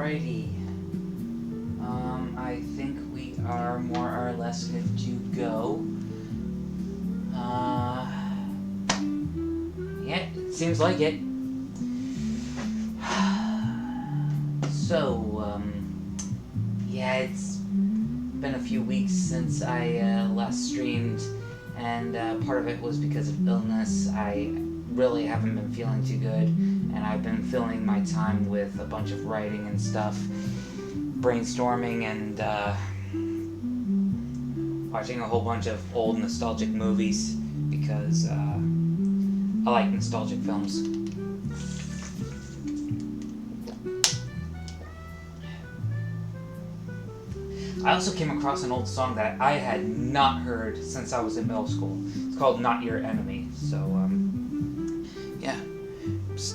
Alrighty. I think we are more or less good to go. Yeah, it seems like it. So, yeah, it's been a few weeks since I last streamed, and part of it was because of illness. I really haven't been feeling too good, and I've been filling my time with a bunch of writing and stuff, brainstorming, and watching a whole bunch of old nostalgic movies, because I like nostalgic films. I also came across an old song that I had not heard since I was in middle school. It's called Not Your Enemy. So, yeah. It's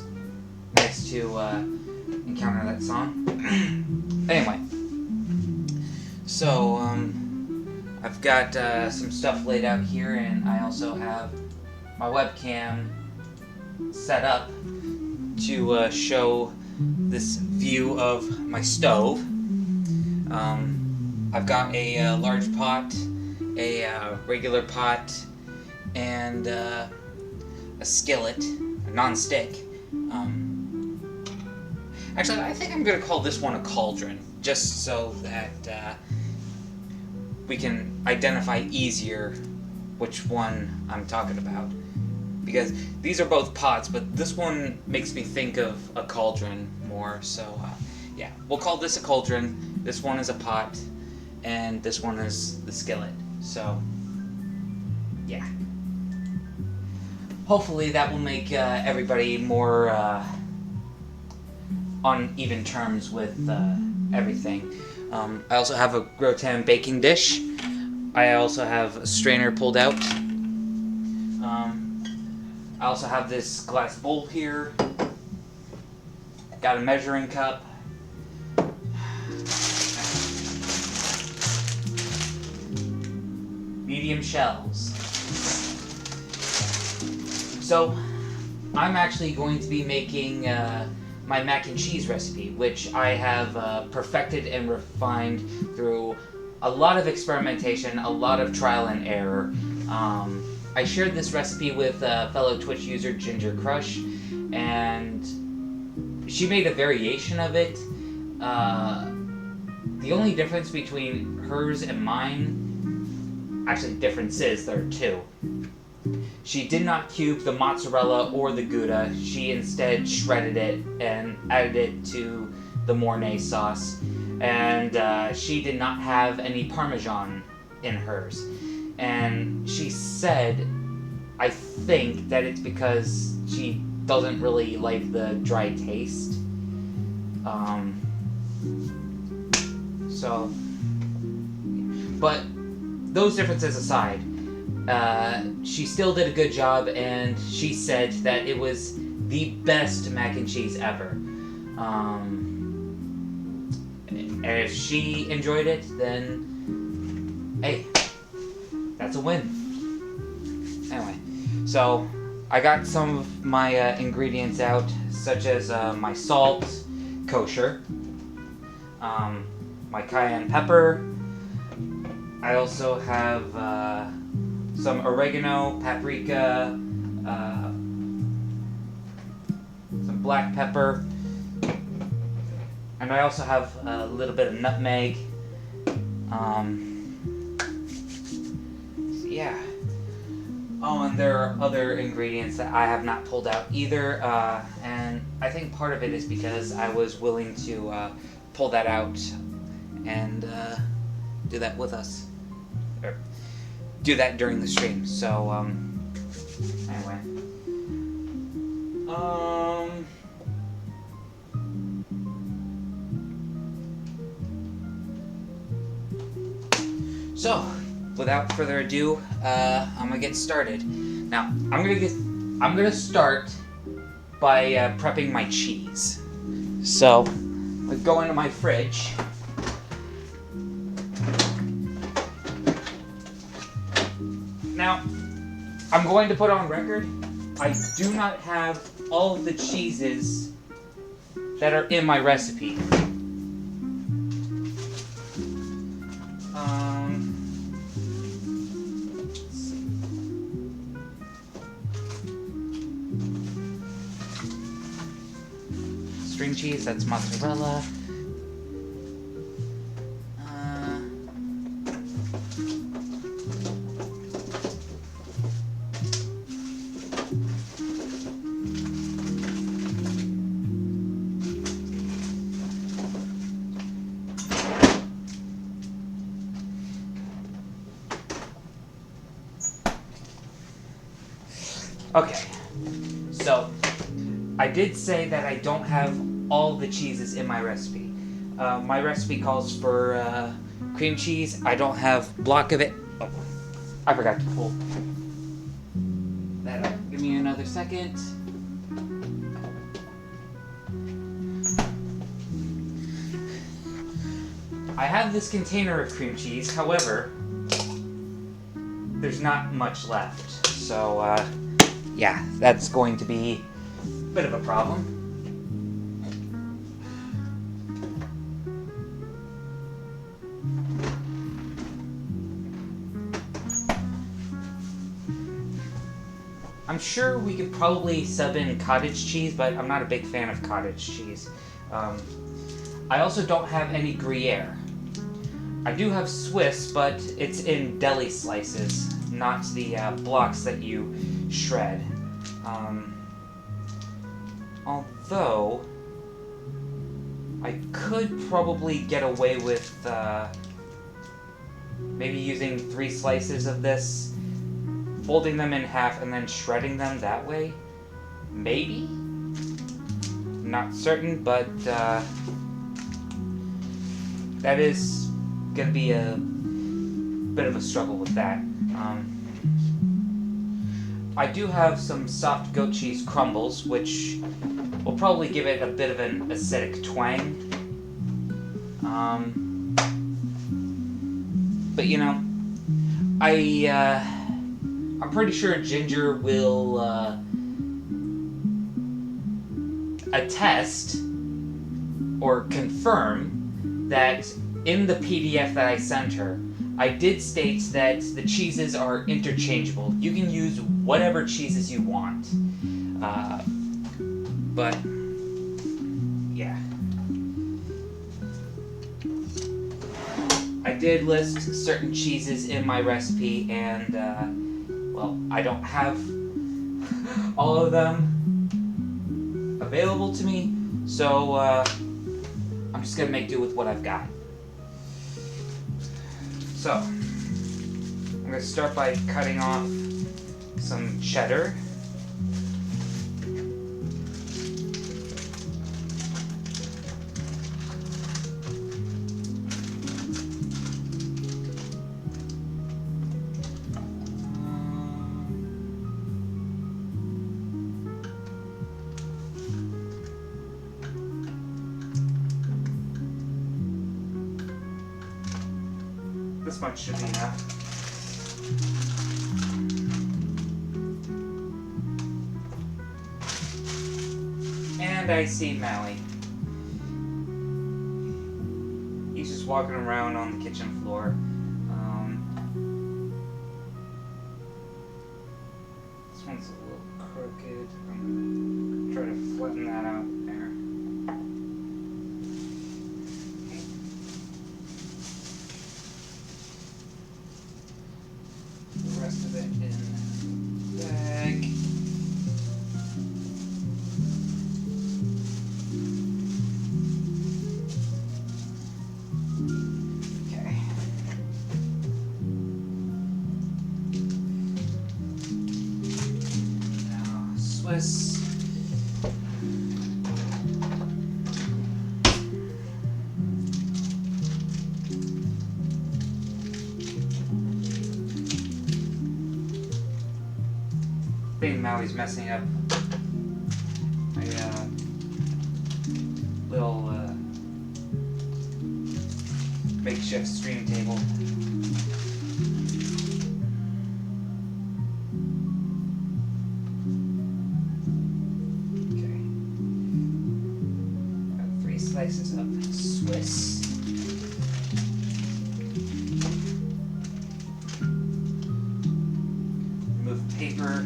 nice to encounter that song. Anyway. So, I've got some stuff laid out here, and I also have my webcam set up to show this view of my stove. I've got a large pot, a regular pot, and a skillet, a non-stick. Actually, I think I'm going to call this one a cauldron, just so that we can identify easier which one I'm talking about. Because these are both pots, but this one makes me think of a cauldron more, so yeah. We'll call this a cauldron, this one is a pot, and this one is the skillet. So, yeah. Hopefully that will make everybody more on even terms with everything. I also have a Grotan baking dish. I also have a strainer pulled out. I also have this glass bowl here. Got a measuring cup. Medium shells. So, I'm actually going to be making my mac and cheese recipe, which I have perfected and refined through a lot of experimentation, a lot of trial and error. I shared this recipe with fellow Twitch user Ginger Crush, and she made a variation of it. The only difference between hers and mine, actually differences, there are two. She did not cube the mozzarella or the Gouda. She instead shredded it and added it to the Mornay sauce. And she did not have any Parmesan in hers. And she said, I think that it's because she doesn't really like the dry taste. But those differences aside, she still did a good job, and she said that it was the best mac and cheese ever. And if she enjoyed it, then hey, that's a win. Anyway, so I got some of my ingredients out, such as my salt, kosher, my cayenne pepper. I also have some oregano, paprika, some black pepper, and I also have a little bit of nutmeg. So yeah. Oh, and there are other ingredients that I have not pulled out either, and I think part of it is because I was willing to pull that out and do that with us. Or do that during the stream. So, anyway. So, without further ado, I'm gonna get started. Now, I'm gonna start by prepping my cheese. So, I go into my fridge. Now, I'm going to put on record, I do not have all of the cheeses that are in my recipe. Let's see. String cheese, that's mozzarella. Okay, so I did say that I don't have all the cheeses in my recipe. My recipe calls for cream cheese. I don't have block of it. Oh, I forgot to pull that up. Give me another second. I have this container of cream cheese, however, there's not much left. So, yeah, that's going to be a bit of a problem. I'm sure we could probably sub in cottage cheese, but I'm not a big fan of cottage cheese. I also don't have any Gruyere. I do have Swiss, but it's in deli slices, not the blocks that you shred. Although, I could probably get away with maybe using 3 slices of this, folding them in half, and then shredding them that way. Maybe? Not certain, but that is going to be a bit of a struggle with that. I do have some soft goat cheese crumbles, which will probably give it a bit of an acidic twang. But you know, I'm pretty sure Ginger will attest or confirm that in the PDF that I sent her, I did state that the cheeses are interchangeable. You can use whatever cheeses you want. But, yeah. I did list certain cheeses in my recipe, and, well, I don't have all of them available to me, so I'm just gonna make do with what I've got. So, I'm going to start by cutting off some cheddar. This much should be enough. And I see Maui. He's just walking around on the kitchen floor. This one's a little crooked. I'm gonna try to flatten that out there. The rest of it in the bag. Okay. Now, Swiss. I think Maui's messing up my little makeshift stream table. Okay. Got 3 slices of Swiss. paper.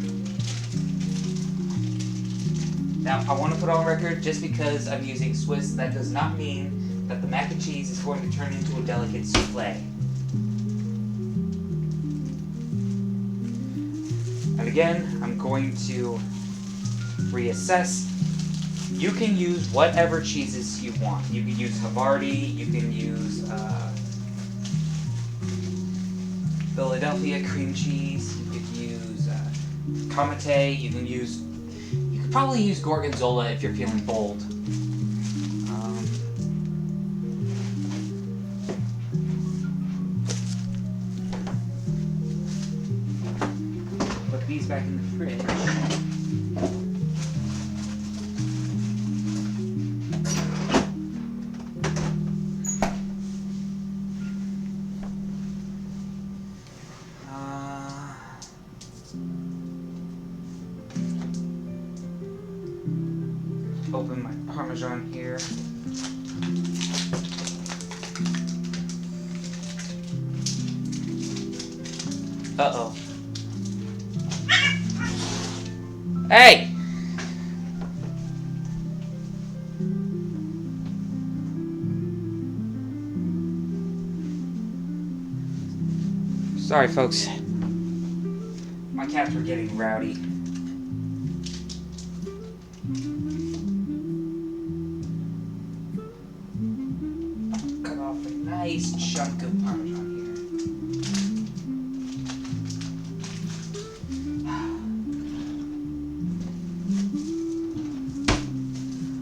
Now, I want to put on record, just because I'm using Swiss, that does not mean that the mac and cheese is going to turn into a delicate souffle. And again, I'm going to reassess. You can use whatever cheeses you want. You can use Havarti, you can use Philadelphia cream cheese, you could use Kamate, you could probably use Gorgonzola if you're feeling bold. Put these back in the fridge. Open my Parmesan here. Uh-oh. Hey! Sorry, folks. My cats were getting rowdy. Cut off a nice chunk of Parmesan here.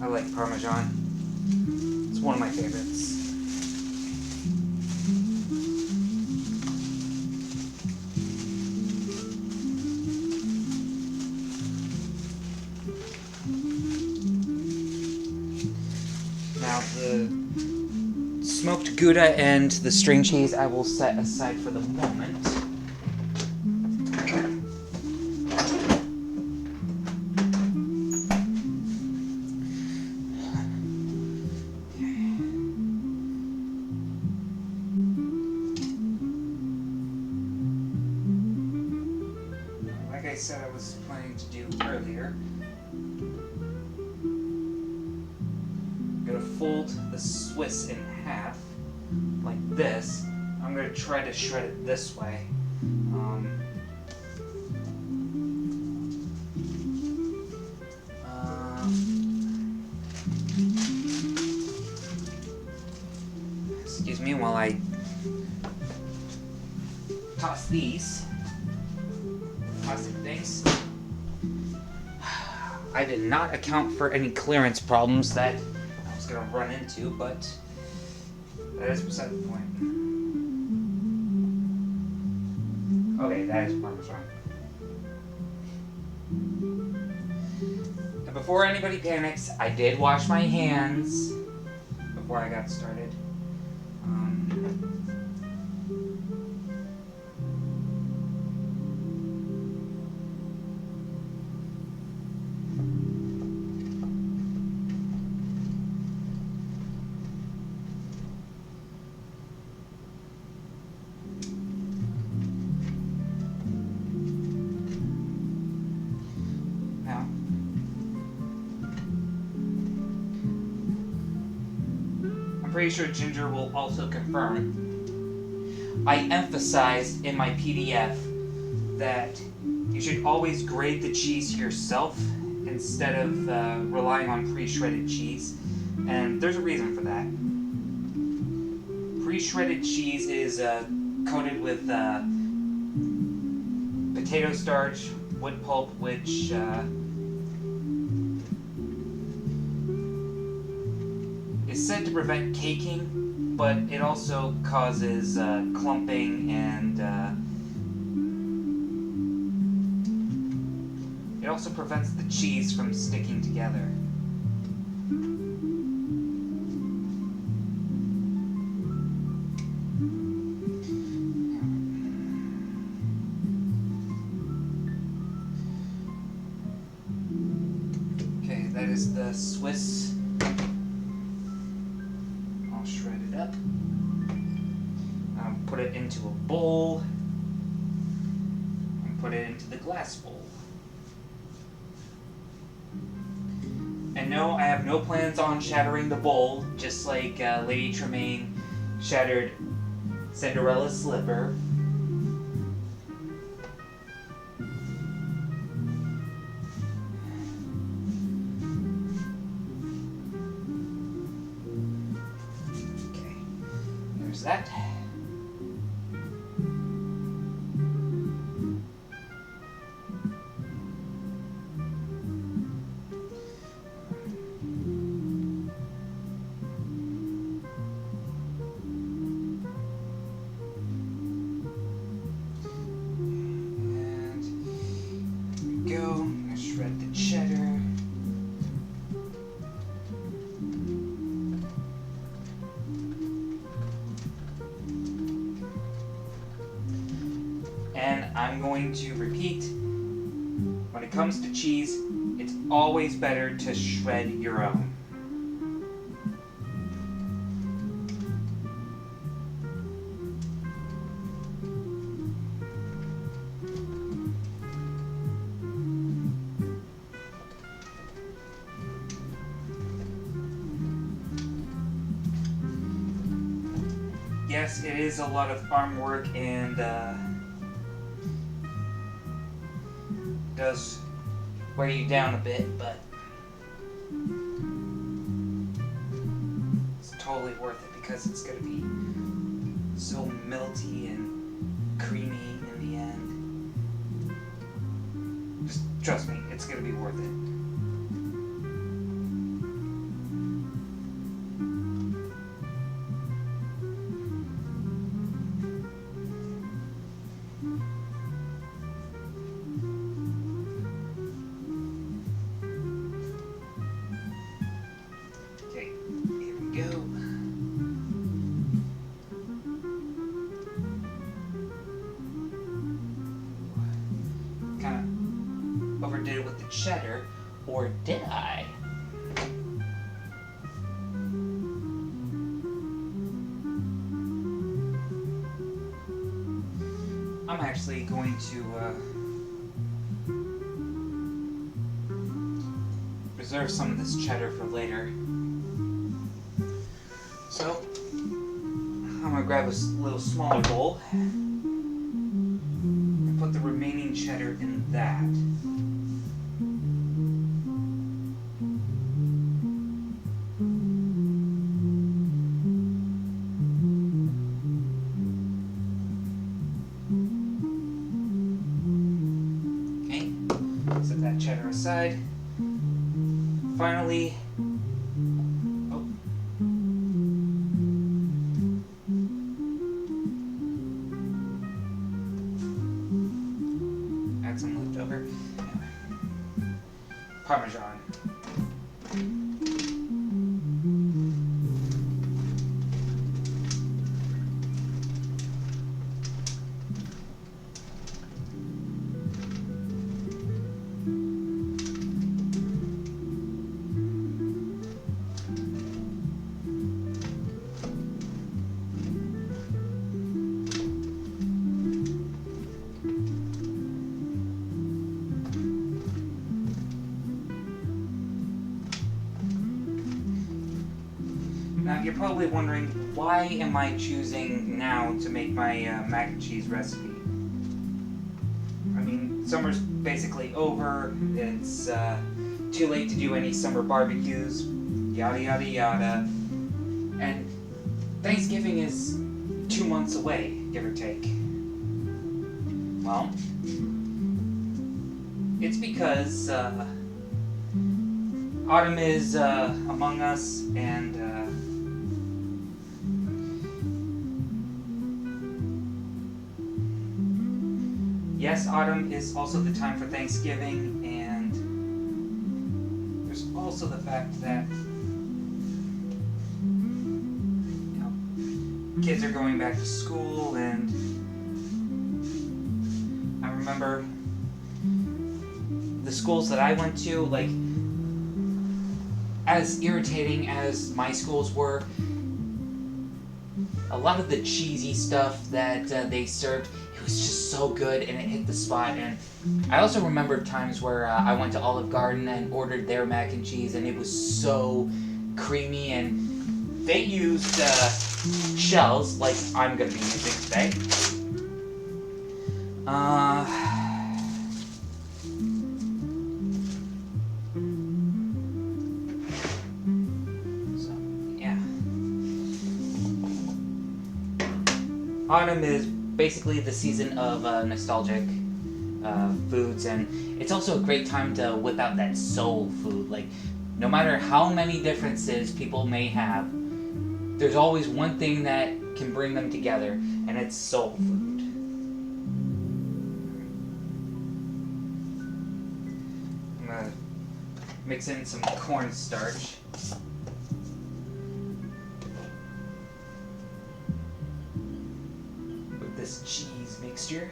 I like Parmesan. It's one of my favorites. Now the smoked Gouda and the string cheese I will set aside for the moment. Like I said I was planning to do earlier, I'm going to fold the Swiss in half, like this. I'm going to try to shred it this way. Excuse me while I toss these plastic things. I did not account for any clearance problems that I was going to run into, but that is beside the point. Okay, that is Parmesan. And before anybody panics, I did wash my hands before I got started. I'm pretty sure Ginger will also confirm. I emphasized in my PDF that you should always grate the cheese yourself instead of relying on pre-shredded cheese, and there's a reason for that. Pre-shredded cheese is coated with potato starch, wood pulp, which is said to prevent caking, but it also causes clumping and it also prevents the cheese from sticking together. Okay, that is the Swiss. I'll shred it up. I'll put it into a bowl and put it into the glass bowl. And no, I have no plans on shattering the bowl, just like Lady Tremaine shattered Cinderella's slipper. Okay, there's that. And I'm going to repeat, when it comes to cheese, it's always better to shred your own. Yes, it is a lot of arm work and does wear you down a bit, but it's totally worth it because it's going to be so melty and creamy in the end. Just trust me, it's going to be worth it. Overdid it with the cheddar, or did I? I'm actually going to reserve some of this cheddar for later. So, I'm gonna grab a little smaller bowl and put the remaining cheddar in that. Set that cheddar aside. Finally, add some leftover Parmesan. Now you're probably wondering, why am I choosing now to make my mac and cheese recipe? I mean, summer's basically over, it's too late to do any summer barbecues, yada yada yada, and Thanksgiving is 2 months away, give or take. Well, it's because autumn is among us, and yes, autumn is also the time for Thanksgiving, and there's also the fact that, you know, kids are going back to school, and I remember the schools that I went to, like, as irritating as my schools were, a lot of the cheesy stuff that they served, it it was just so good, and it hit the spot. And I also remember times where I went to Olive Garden and ordered their mac and cheese, and it was so creamy, and they used shells like I'm going to be using today. So, yeah. Autumn is basically the season of nostalgic foods, and it's also a great time to whip out that soul food. Like, no matter how many differences people may have, there's always one thing that can bring them together, and it's soul food. I'm gonna mix in some cornstarch. With this cheese mixture.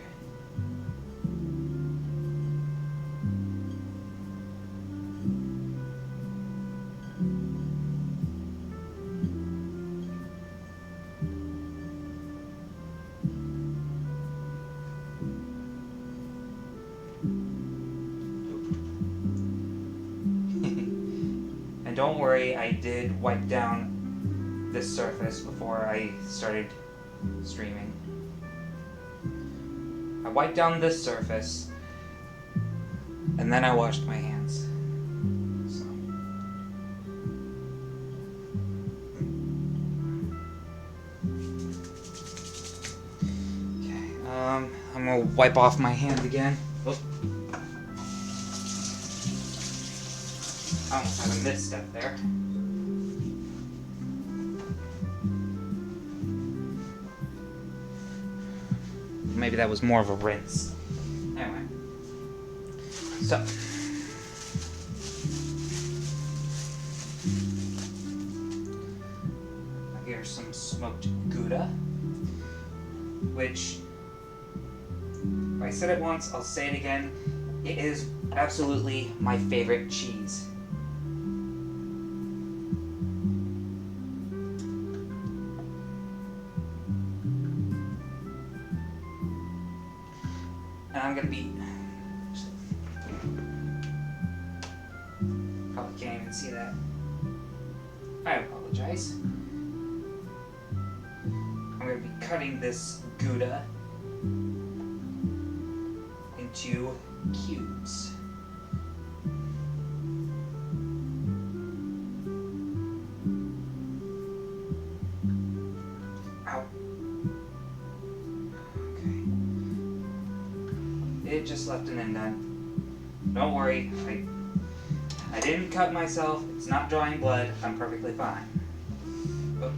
And don't worry, I did wipe down this surface before I started streaming. I wiped down this surface, and then I washed my hands. So. Okay, I'm gonna wipe off my hand again. Oh. I almost had a misstep there. Maybe that was more of a rinse. Anyway. So. Here's some smoked Gouda. Which, if I said it once, I'll say it again. It is absolutely my favorite cheese. And I'm gonna be, probably can't even see that. I apologize. I'm gonna be cutting this Gouda into cubes. Ow. It just left an indent. Don't worry, I didn't cut myself. It's not drawing blood. I'm perfectly fine. Oh.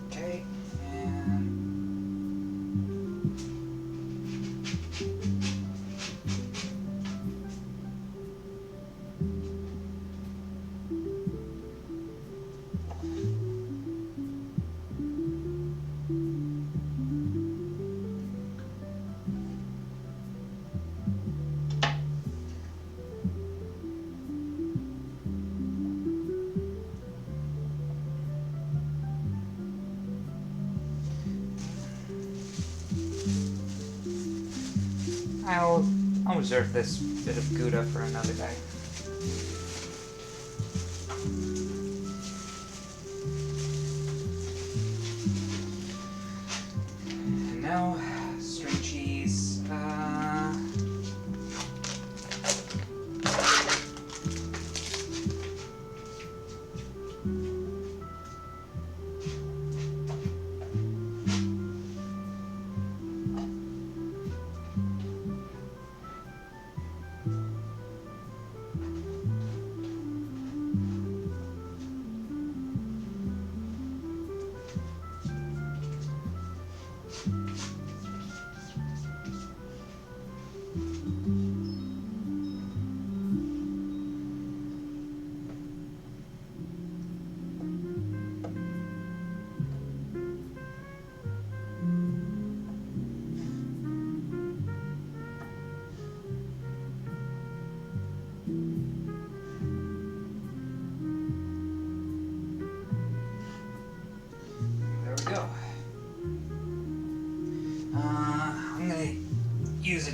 Okay, and I'll reserve this bit of Gouda for another day. And now, string cheese.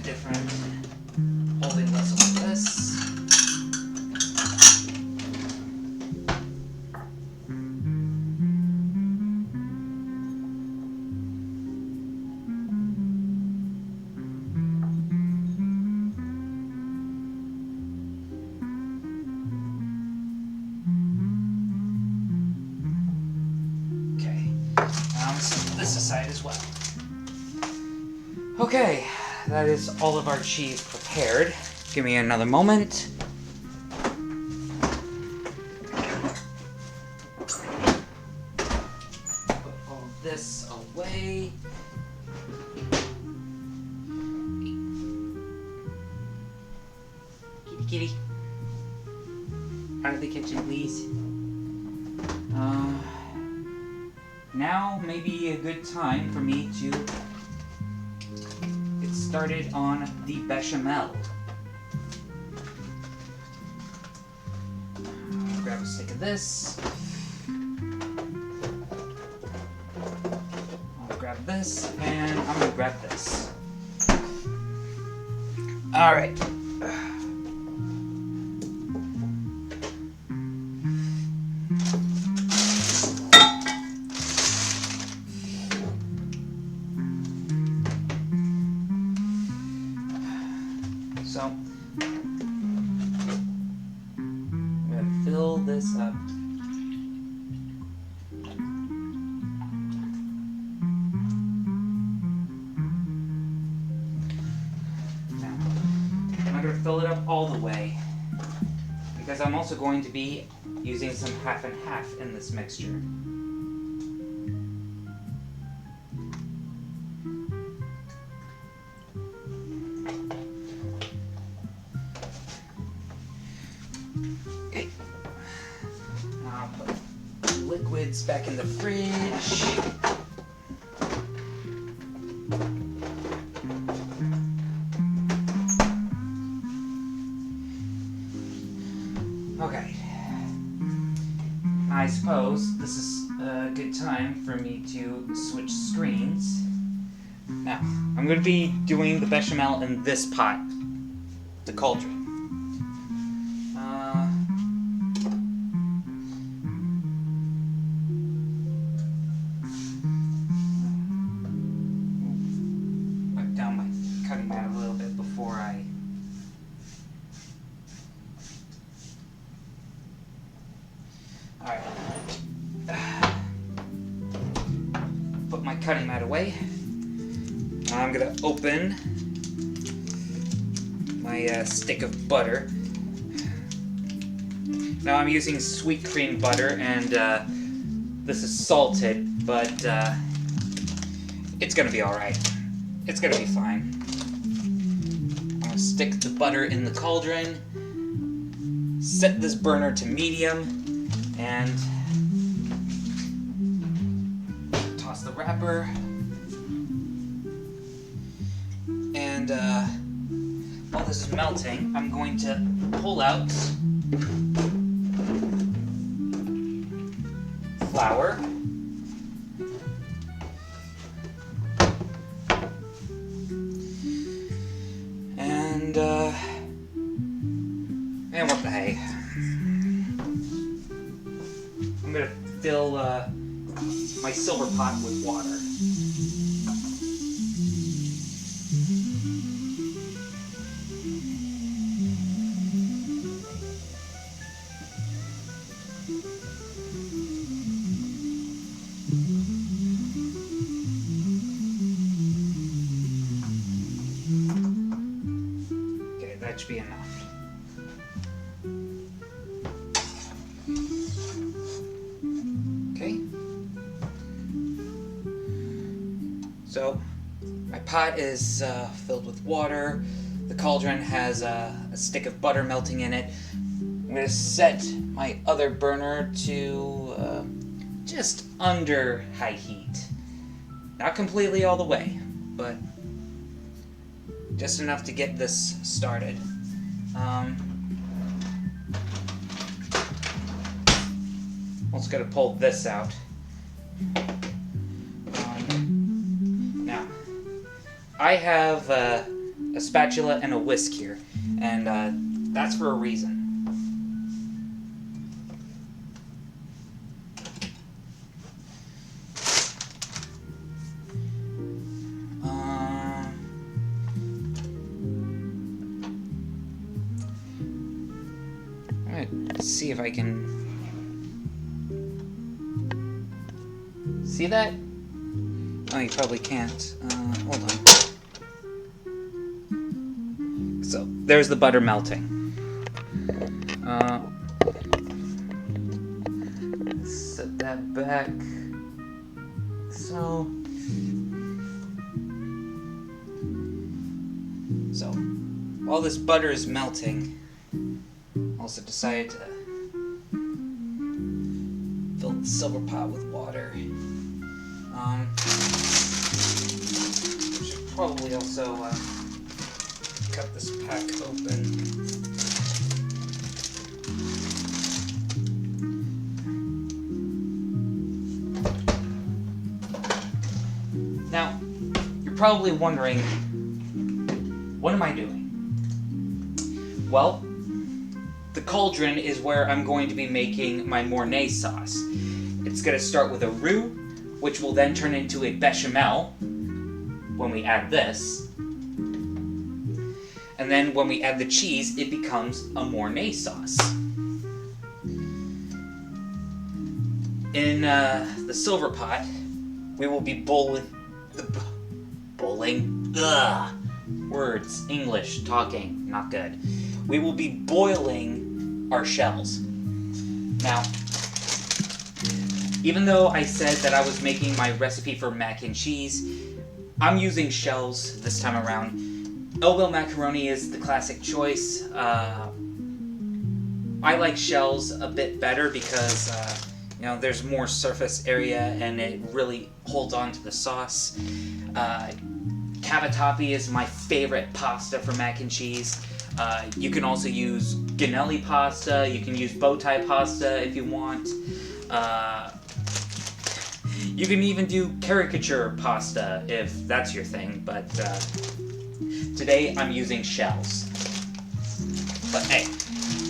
different holding vessel like this. This aside as well. Okay, that is all of our cheese prepared. Give me another moment. Put all this away. Kitty, kitty. Out of the kitchen, please. Now may be a good time for me to get started on the bechamel. I'll grab a stick of this. I'll grab this, and I'm gonna grab this. All right. So, I'm going to fill this up. Now, I'm not going to fill it up all the way, because I'm also going to be using some half and half in this mixture. Liquids back in the fridge. Okay. I suppose this is a good time for me to switch screens. Now, I'm going to be doing the bechamel in this pot, the cauldron. Cutting that a little bit before I put my cutting mat away. I'm gonna open my stick of butter. Now I'm using sweet cream butter, and this is salted, but it's gonna be alright. It's gonna be fine. Stick the butter in the cauldron, set this burner to medium, and toss the wrapper. And while this is melting, I'm going to pull out flour. And what the hey. I'm gonna fill my silver pot with water. Okay, that should be enough. So, my pot is filled with water. The cauldron has a stick of butter melting in it. I'm going to set my other burner to just under high heat. Not completely all the way, but just enough to get this started. Also got to pull this out. Now, I have a a spatula and a whisk here, and that's for a reason. Let's see if I can see that. Oh, you probably can't. Hold on. So there's the butter melting. Set that back. So while this butter is melting, also decided to fill the silver pot with water. Should probably also cut this pack open. Now, you're probably wondering, what am I doing? Well, the cauldron is where I'm going to be making my Mornay sauce. It's going to start with a roux, which will then turn into a bechamel when we add this. And then when we add the cheese, it becomes a Mornay sauce. In the silver pot, we will be bowling. Words, English, talking, not good. We will be boiling our shells. Now, even though I said that I was making my recipe for mac and cheese, I'm using shells this time around. Elbow macaroni is the classic choice. I like shells a bit better because there's more surface area and it really holds on to the sauce. Cavatappi is my favorite pasta for mac and cheese. You can also use Ganelli pasta, you can use bow tie pasta if you want. You can even do caricature pasta if that's your thing, but today I'm using shells. But hey,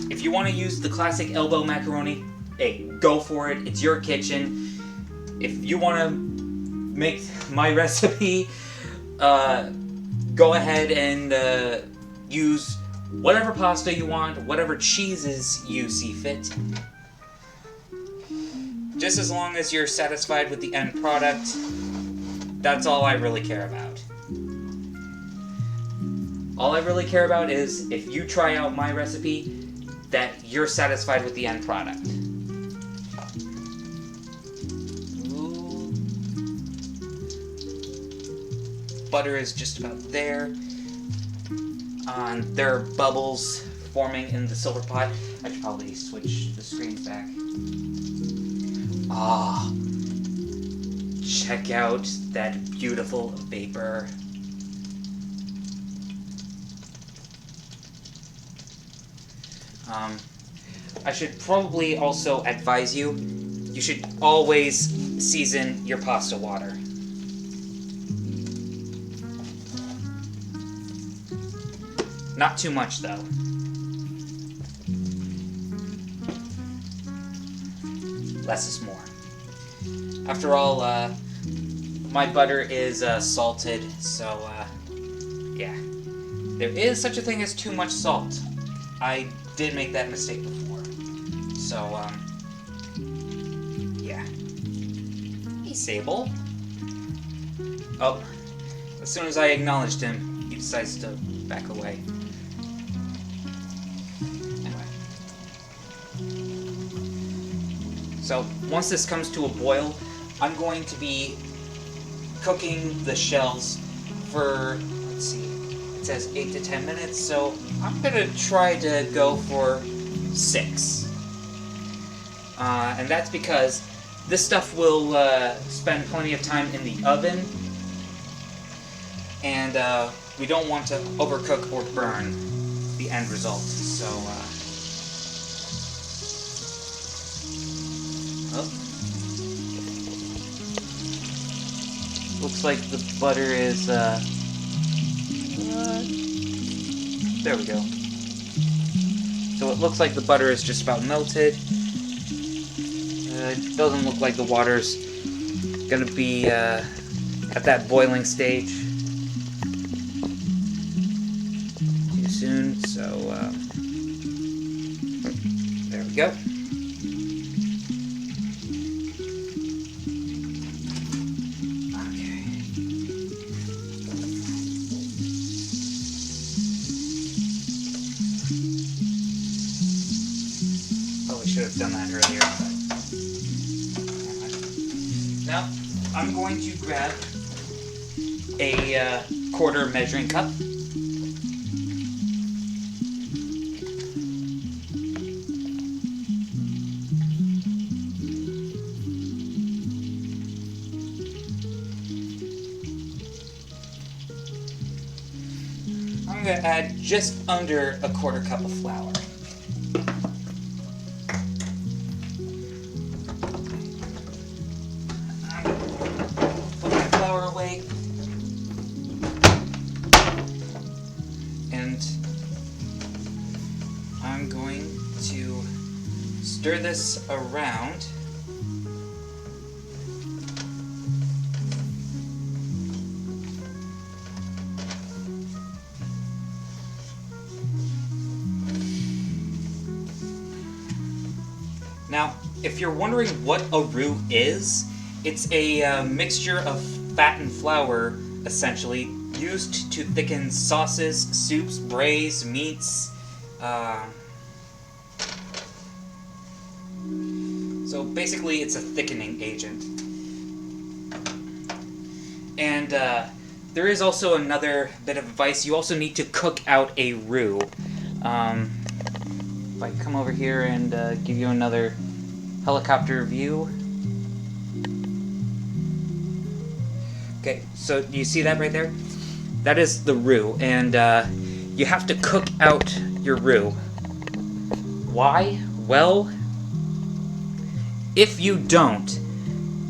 if you want to use the classic elbow macaroni, hey, go for it, it's your kitchen. If you want to make my recipe, go ahead and use whatever pasta you want, whatever cheeses you see fit. Just as long as you're satisfied with the end product, that's all I really care about. All I really care about is if you try out my recipe, that you're satisfied with the end product. Ooh. Butter is just about there. There are bubbles forming in the silver pot. I should probably switch the screens back. Ah, check out that beautiful vapor. I should probably also advise you, you should always season your pasta water. Not too much, though. Less is more. After all, my butter is salted, so yeah. There is such a thing as too much salt. I did make that mistake before. So, yeah. Hey, Sable. Oh, as soon as I acknowledged him, he decides to back away. So, once this comes to a boil, I'm going to be cooking the shells for, let's see, it says 8 to 10 minutes, so I'm going to try to go for 6. And that's because this stuff will spend plenty of time in the oven, and we don't want to overcook or burn the end result, so looks like the butter is There we go. So it looks like the butter is just about melted. It doesn't look like the water's gonna be at that boiling stage too soon, so there we go. Should have done that earlier. Now, I'm going to grab a quarter measuring cup. I'm going to add just under a quarter cup of flour. And I'm going to stir this around. Now, if you're wondering what a roux is, it's a mixture of fat and flour, essentially, used to thicken sauces, soups, braise, meats. So basically, it's a thickening agent. And there is also another bit of advice. You also need to cook out a roux. If I come over here and give you another helicopter view. Okay, so do you see that right there? That is the roux, and you have to cook out your roux. Why? Well, if you don't,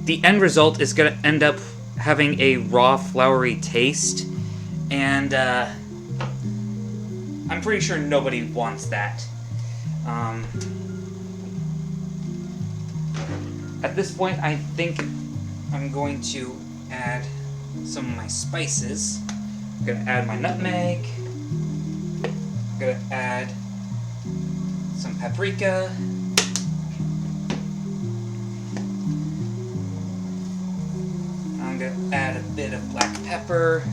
the end result is going to end up having a raw, floury taste, and I'm pretty sure nobody wants that. At this point, I think I'm going to add some of my spices. I'm going to add my nutmeg. I'm going to add some paprika. I'm going to add a bit of black pepper.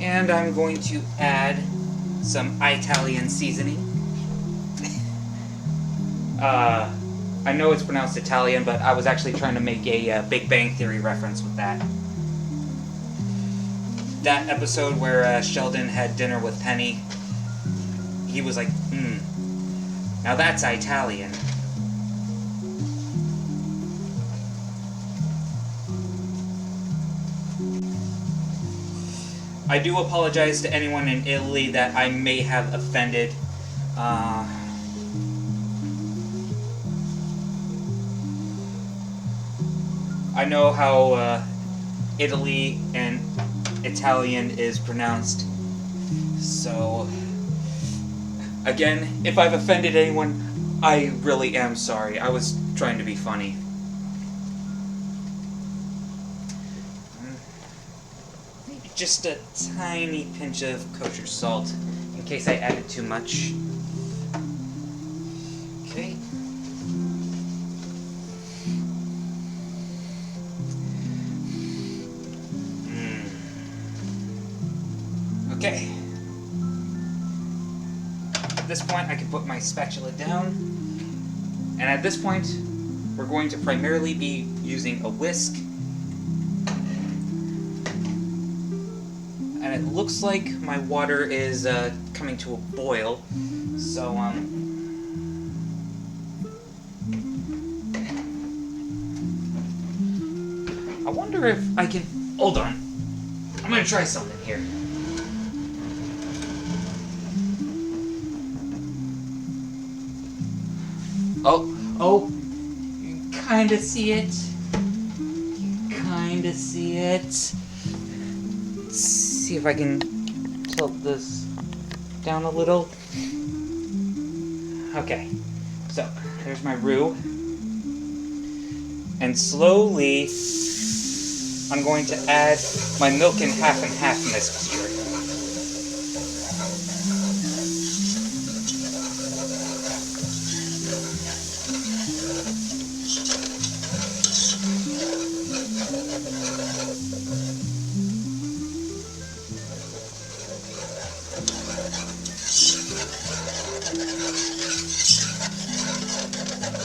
And I'm going to add some Italian seasoning. I know it's pronounced Italian, but I was actually trying to make a Big Bang Theory reference with that. That episode where Sheldon had dinner with Penny, he was like, now that's Italian. I do apologize to anyone in Italy that I may have offended. I know how Italy and Italian is pronounced, so again, if I've offended anyone, I really am sorry. I was trying to be funny. Maybe just a tiny pinch of kosher salt, in case I added too much. Okay. Okay. At this point, I can put my spatula down. And at this point, we're going to primarily be using a whisk. And it looks like my water is coming to a boil. So, I wonder if I can... Hold on. I'm gonna try something here. Oh, you kinda see it. You kinda see it. see if I can tilt this down a little. Okay, so there's my roux. And slowly, I'm going to add my milk in half and half mixture.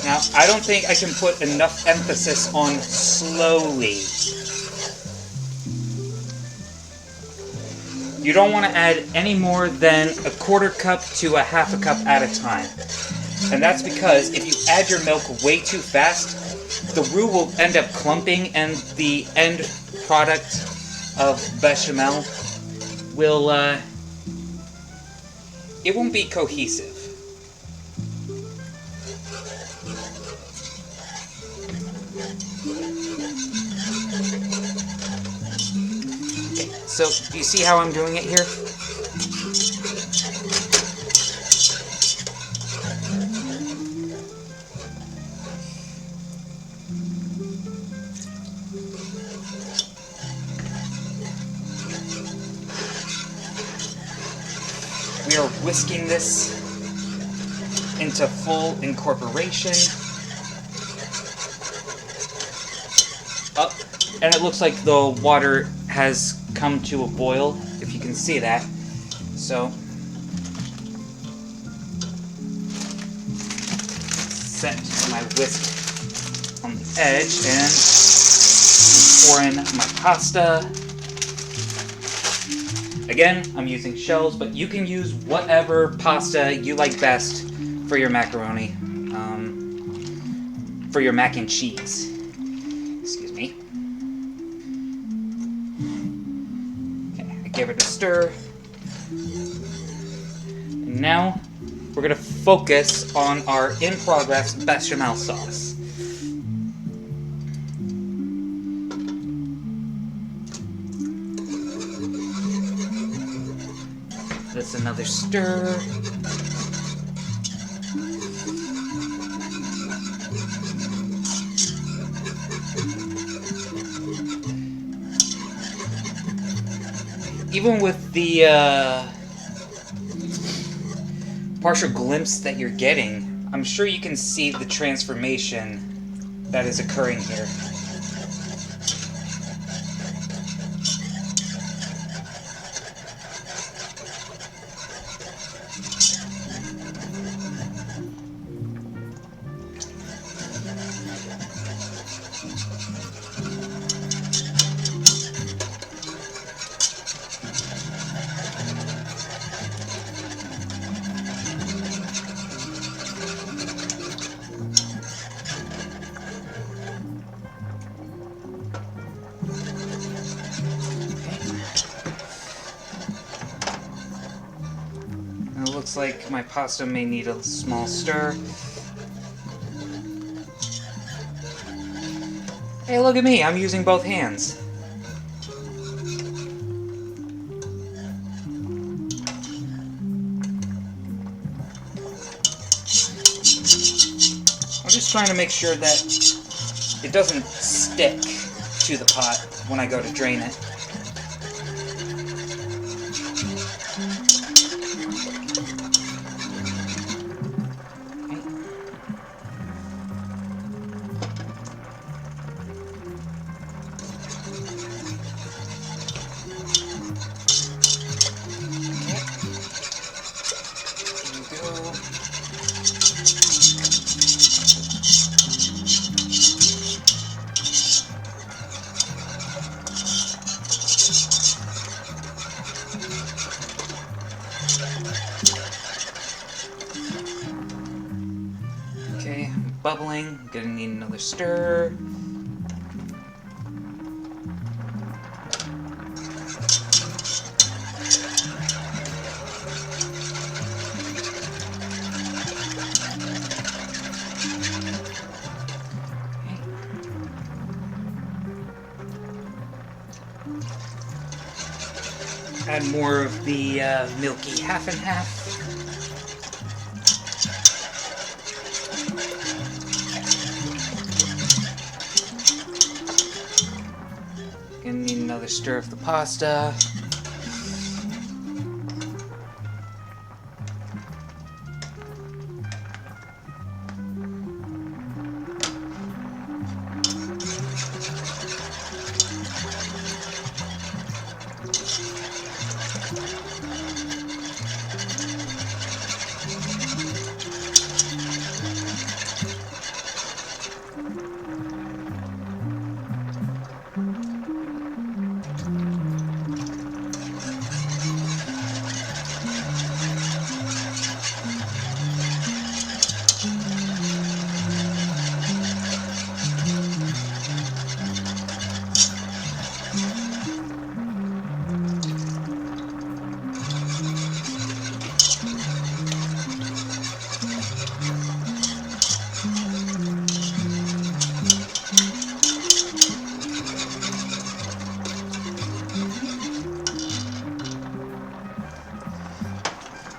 Now, I don't think I can put enough emphasis on slowly. You don't want to add any more than a quarter cup to a half a cup at a time. And that's because if you add your milk way too fast, the roux will end up clumping and the end product of bechamel will, it won't be cohesive. So, do you see how I'm doing it here? We are whisking this into full incorporation. Up, and it looks like the water has come to a boil, if you can see that. So, set my whisk on the edge and pour in my pasta. Again, I'm using shells, but you can use whatever pasta you like best for your macaroni, for your mac and cheese. Excuse me. Give it a stir. And now we're going to focus on our in-progress bechamel sauce. That's another stir. Even with the partial glimpse that you're getting, I'm sure you can see the transformation that is occurring here. Looks like my pasta may need a small stir. Hey, look at me, I'm using both hands. I'm just trying to make sure that it doesn't stick to the pot when I go to drain it. Okay, bubbling. Gonna need another stir. Add more of the milky half and half. Gonna need another stir of the pasta.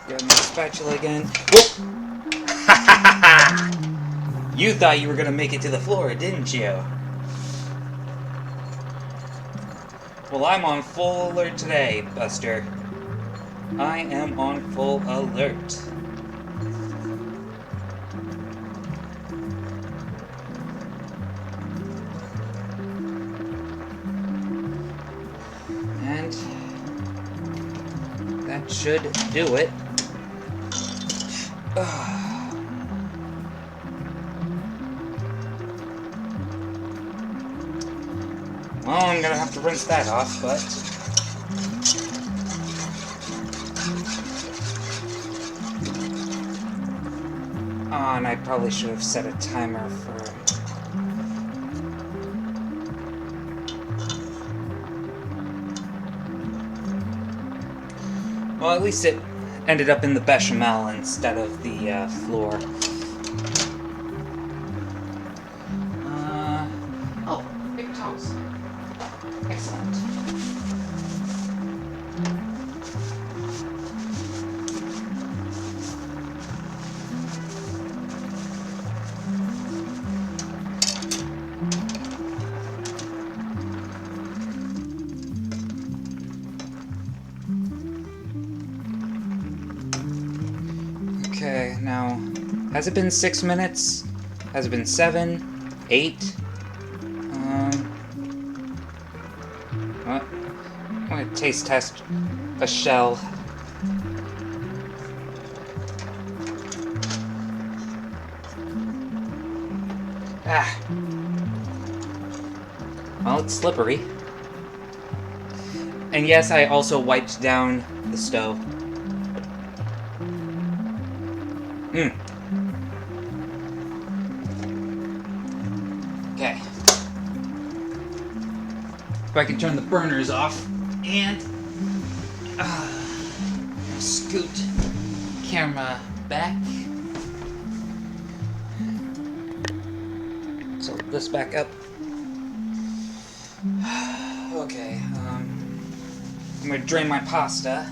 Grab my spatula again. Whoop! You thought you were gonna make it to the floor, didn't you? Well, I'm on full alert today, Buster. I am on full alert. And that should do it. Well, I'm gonna have to rinse that off, but... Oh, and I probably should have set a timer for... Well, at least it ended up in the bechamel instead of the floor. Oh, paper towels. Excellent. Okay, now, has it been 6 minutes? Has it been 7? 8? What? I'm gonna taste test a shell. Ah. Well, it's slippery. And yes, I also wiped down the stove. Okay. If I can turn the burners off and scoot camera back. So this back up. Okay, I'm gonna drain my pasta.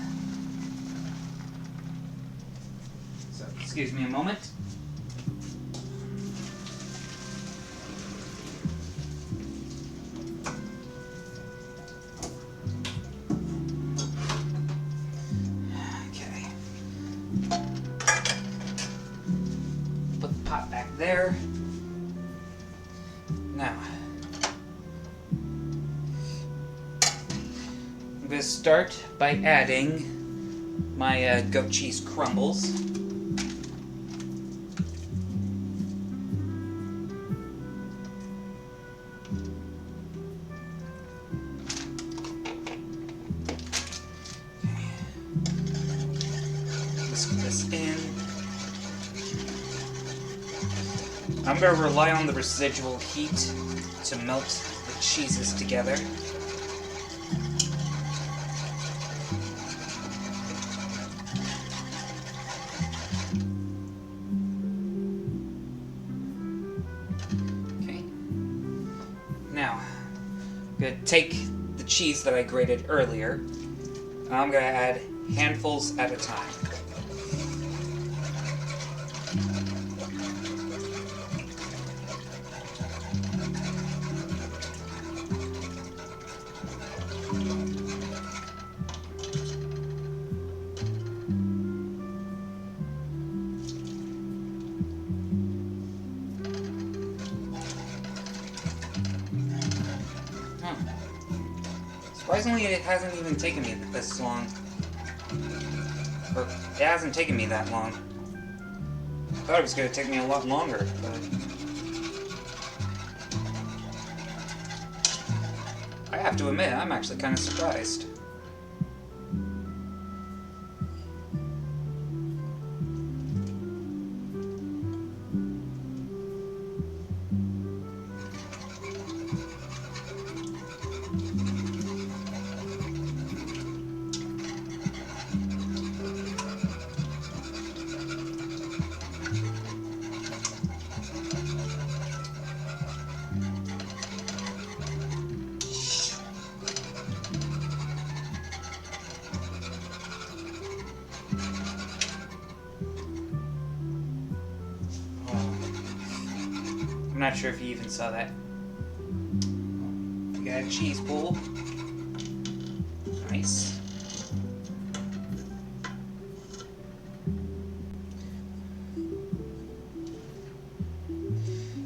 So excuse me a moment. Put the pot back there. Now, I'm going to start by adding my goat cheese crumbles. This in. I'm going to rely on the residual heat to melt the cheeses together. Okay. Now, I'm going to take the cheese that I grated earlier, I'm going to add handfuls at a time. Surprisingly, it hasn't even taken me this long. Or, it hasn't taken me that long. I thought it was going to take me a lot longer, but... I have to admit, I'm actually kind of surprised. I'm not sure if you even saw that. We got a cheese bowl. Nice.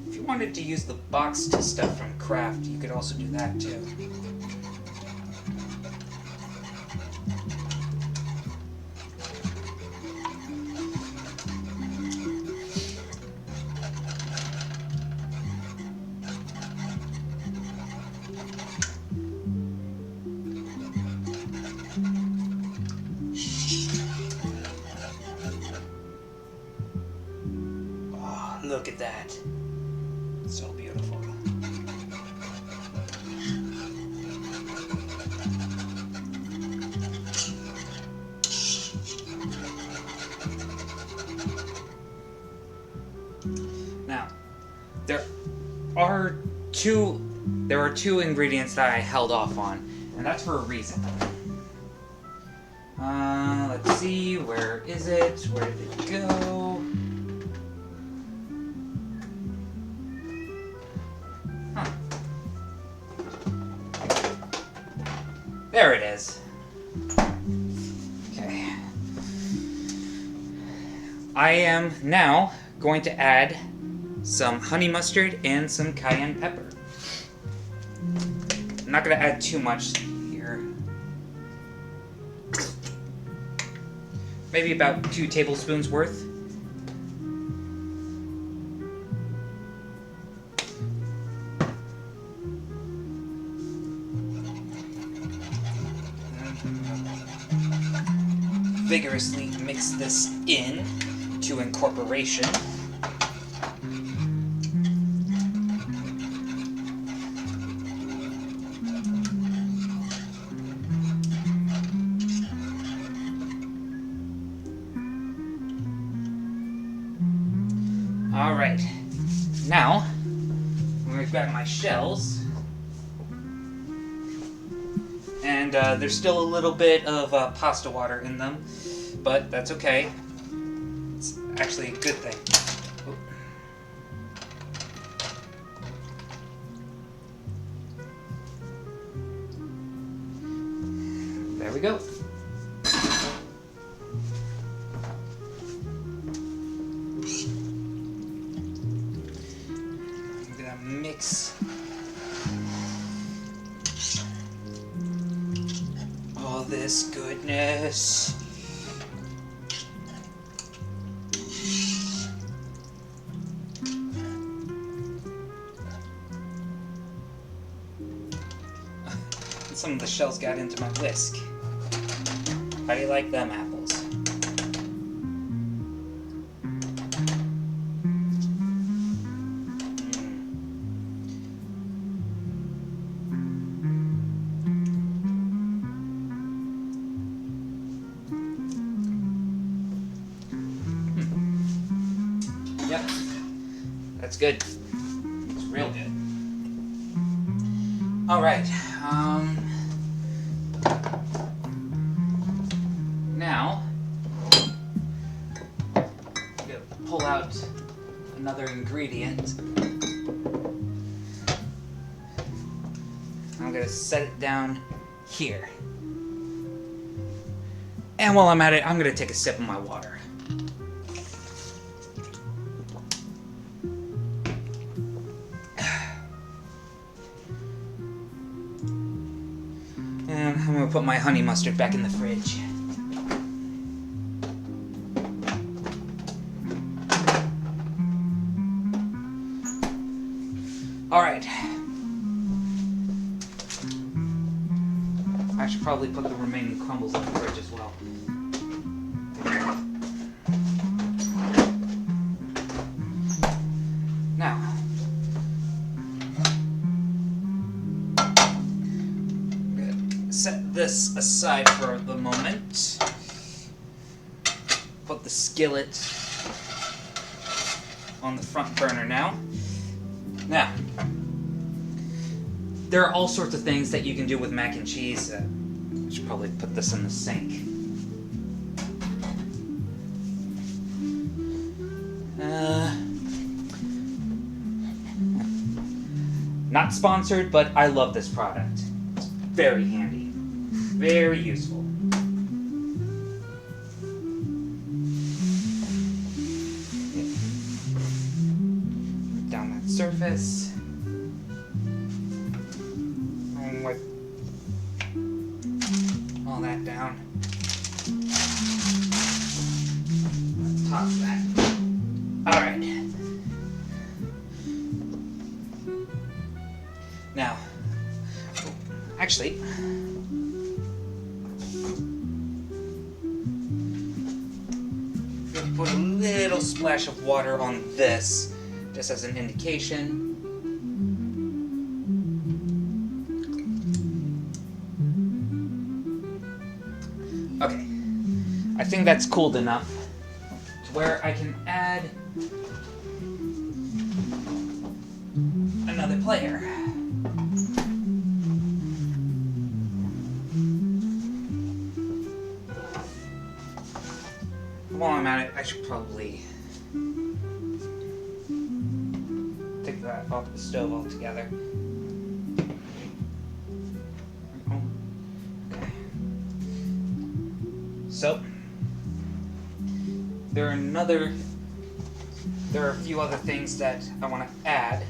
If you wanted to use the boxed stuff from Kraft, you could also do that too. Look at that. So beautiful. Now, there are two ingredients that I held off on, and that's for a reason. Let's see, where is it? Where did it go? There it is. Okay. I am now going to add some honey mustard and some cayenne pepper. I'm not going to add too much here. Maybe about 2 tablespoons worth. Vigorously mix this in to incorporation. All right, now I'm going to grab my shells. And there's still a little bit of pasta water in them, but that's okay. It's actually a good thing. There we go. I'm gonna mix this goodness. Some of the shells got into my whisk. How do you like them apples? Yep, that's good. It's real good. All right. out another ingredient. I'm gonna set it down here. And while I'm at it, I'm gonna take a sip of my water. And I'm gonna put my honey mustard back in the fridge. Alright. I should probably put the remaining crumbles in the fridge as well. Now, I'm gonna set this aside for the moment. Put the skillet on the front burner now. Now, there are all sorts of things that you can do with mac and cheese. I should probably put this in the sink. Not sponsored, but I love this product. It's very handy. Very useful. Down that surface. And wipe all that down. Toss that. Alright. Now, actually, I'm going to put a little splash of water on this, just as an indication. Okay, I think that's cooled enough to where I can add another player. While I'm at it, I should probably take that off the stove altogether. Okay. So, there are a few other things that I want to add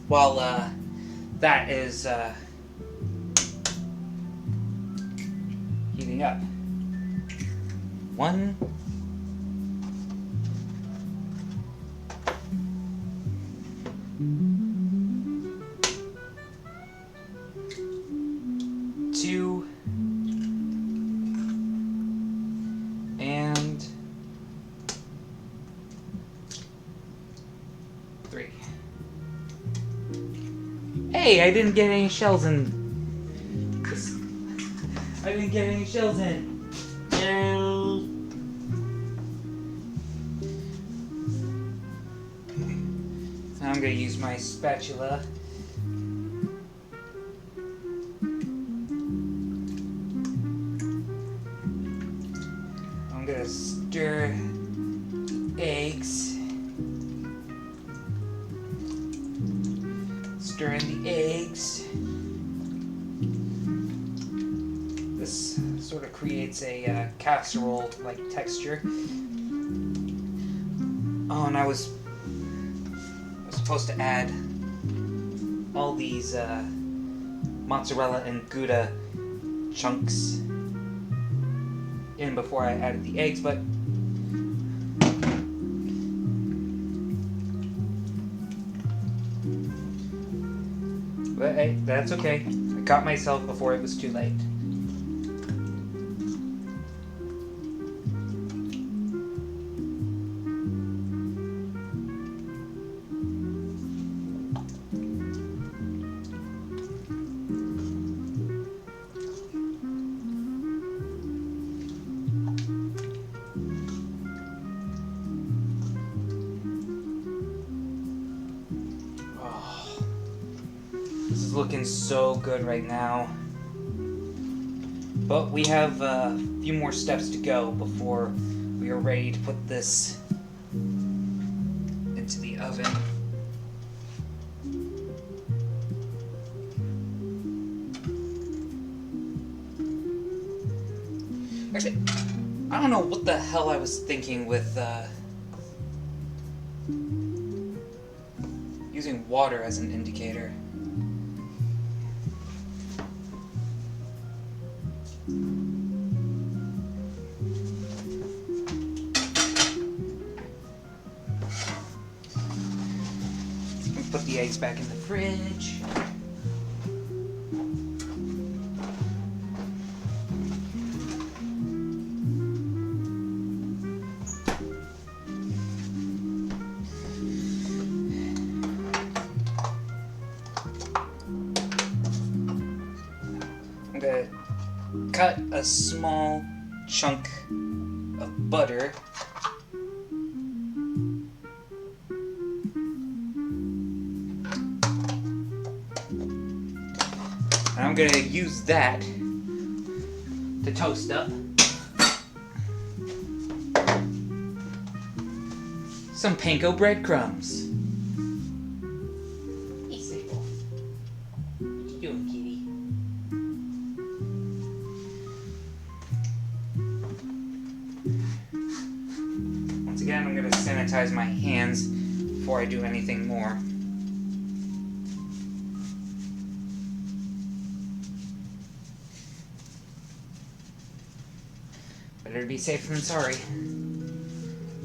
while that is heating up. 1, 2, and 3. Hey, I didn't get any shells in this. I didn't get any shells in. Now I'm going to use my spatula. I'm going to stir eggs. Stir in the eggs. This sort of creates a casserole-like texture. Oh, and I was supposed to add all these mozzarella and Gouda chunks in before I added the eggs, but hey, that's okay. I caught myself before it was too late. This is looking so good right now. But we have a few more steps to go before we are ready to put this into the oven. Actually, I don't know what the hell I was thinking with using water as an indicator. Put the eggs back in the fridge. I'm gonna cut a small chunk of butter. And I'm gonna use that to toast up some panko breadcrumbs. Hey, Sable. What you doing, kitty? Once again, I'm gonna sanitize my hands before I do anything more. Better be safe than sorry.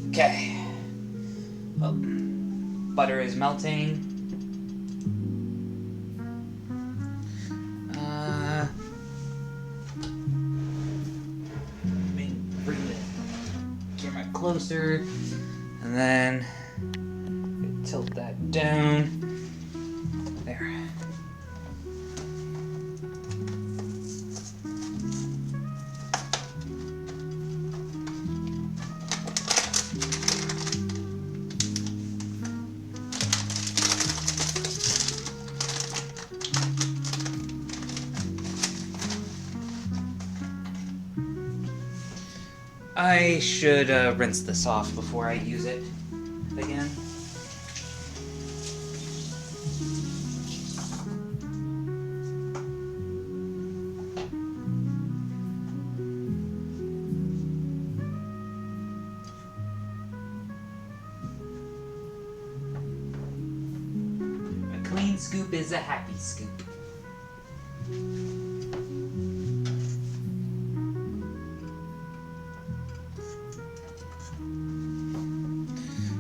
Okay. Well, butter is melting. Let me bring the camera closer, and then tilt that down. There. I should rinse this off before I use it again. A clean scoop is a happy scoop.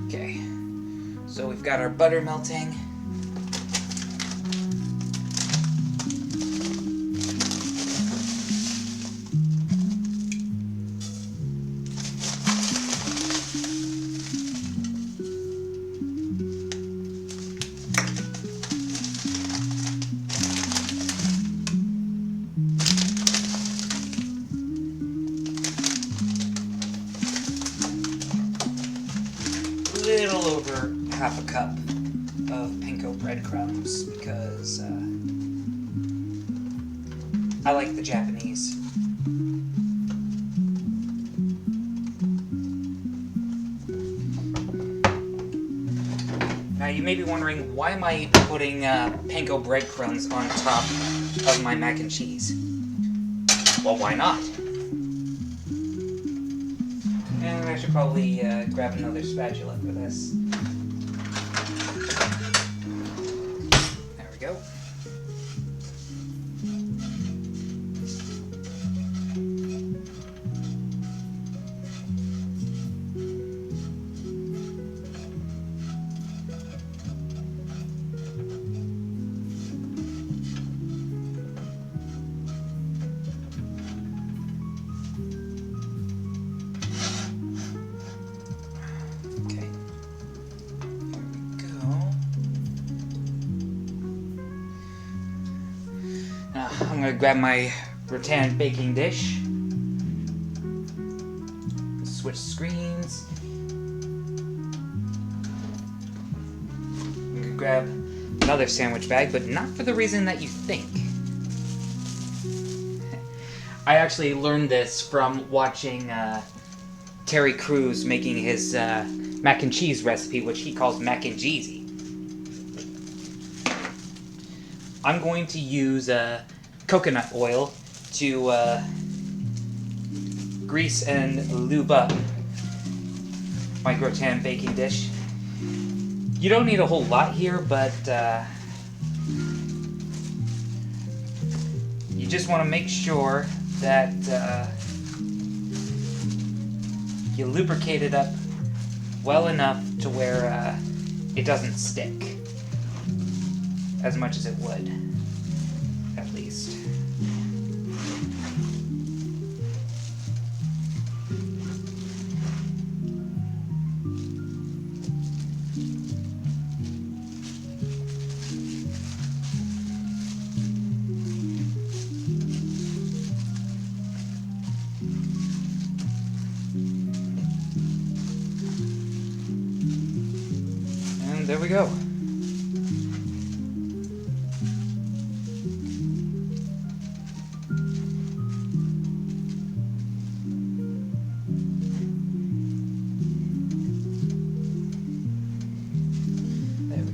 Okay, so we've got our butter melting. Little over half a cup of panko breadcrumbs because I like the Japanese. Now you may be wondering, why am I putting panko breadcrumbs on top of my mac and cheese? Well, why not? And I should probably grab another spatula for this. There we go. I'm going to grab my rattan baking dish, switch screens, I'm going to grab another sandwich bag, but not for the reason that you think. I actually learned this from watching Terry Crews making his mac and cheese recipe, which he calls mac and cheesy. I'm going to use coconut oil to grease and lube up my gratin baking dish. You don't need a whole lot here, but you just want to make sure that you lubricate it up well enough to where it doesn't stick as much as it would, at least. And there we go.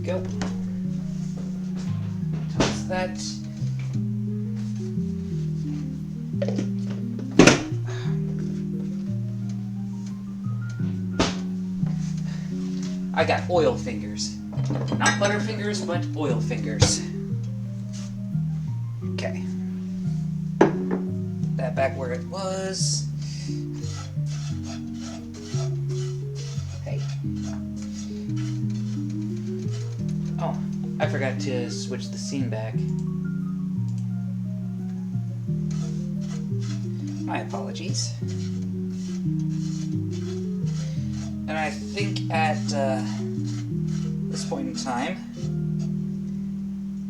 Go. Toss that. I got oil fingers. Not butter fingers, but oil fingers. Okay. That back where it was. Hey. Oh, I forgot to switch the scene back. My apologies. And I think at this point in time,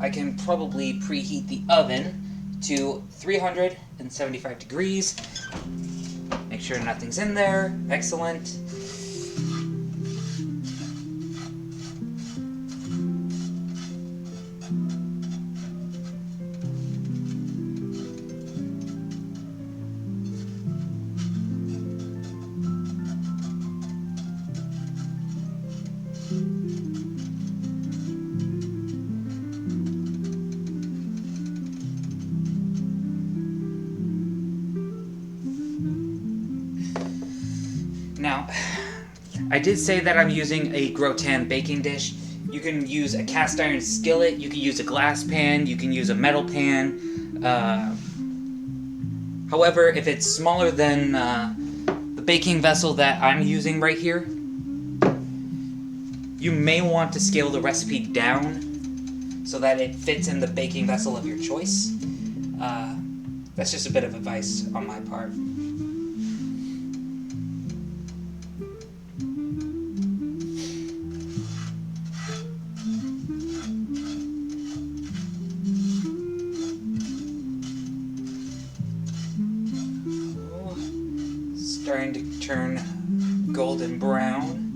I can probably preheat the oven to 375 degrees. Make sure nothing's in there. Excellent. Now, I did say that I'm using a gratin baking dish. You can use a cast iron skillet, you can use a glass pan, you can use a metal pan. However, if it's smaller than the baking vessel that I'm using right here, you may want to scale the recipe down so that it fits in the baking vessel of your choice. That's just a bit of advice on my part. Starting to turn golden brown.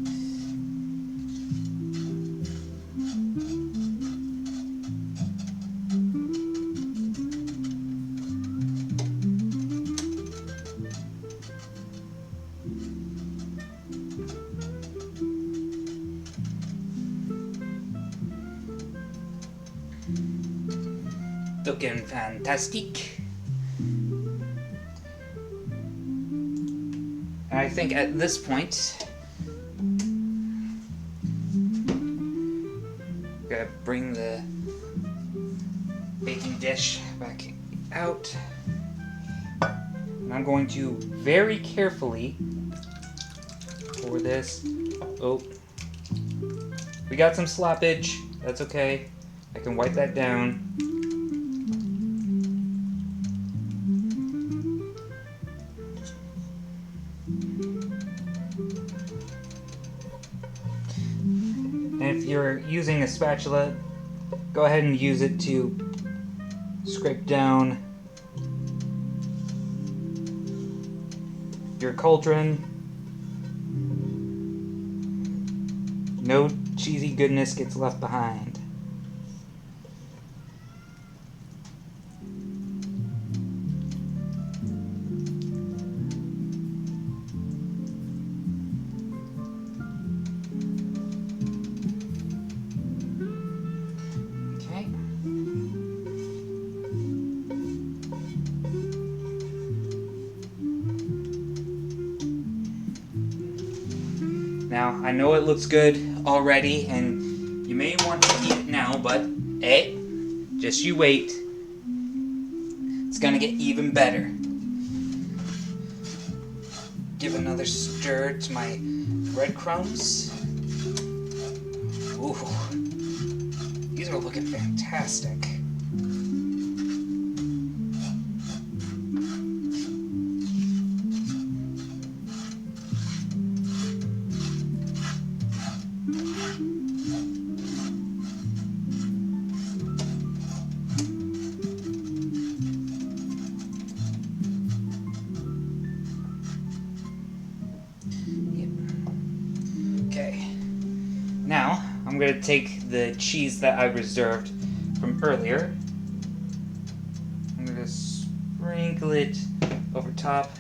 Looking fantastic. I think at this point, I'm gonna bring the baking dish back out, and I'm going to very carefully pour this. Oh, we got some sloppage. That's okay. I can wipe that down. And if you're using a spatula, go ahead and use it to scrape down your cauldron. No cheesy goodness gets left behind. I know it looks good already, and you may want to eat it now, but hey, just you wait. It's gonna get even better. Give another stir to my breadcrumbs. Ooh, these are looking fantastic. Now, I'm going to take the cheese that I reserved from earlier. I'm going to sprinkle it over top.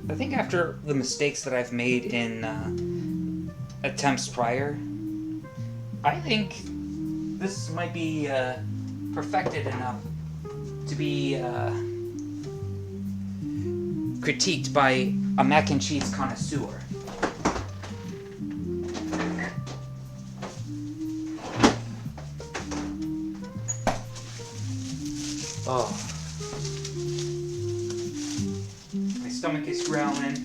I think after the mistakes that I've made in attempts prior, I think this might be perfected enough to be critiqued by a mac and cheese connoisseur. Oh. My stomach is growling.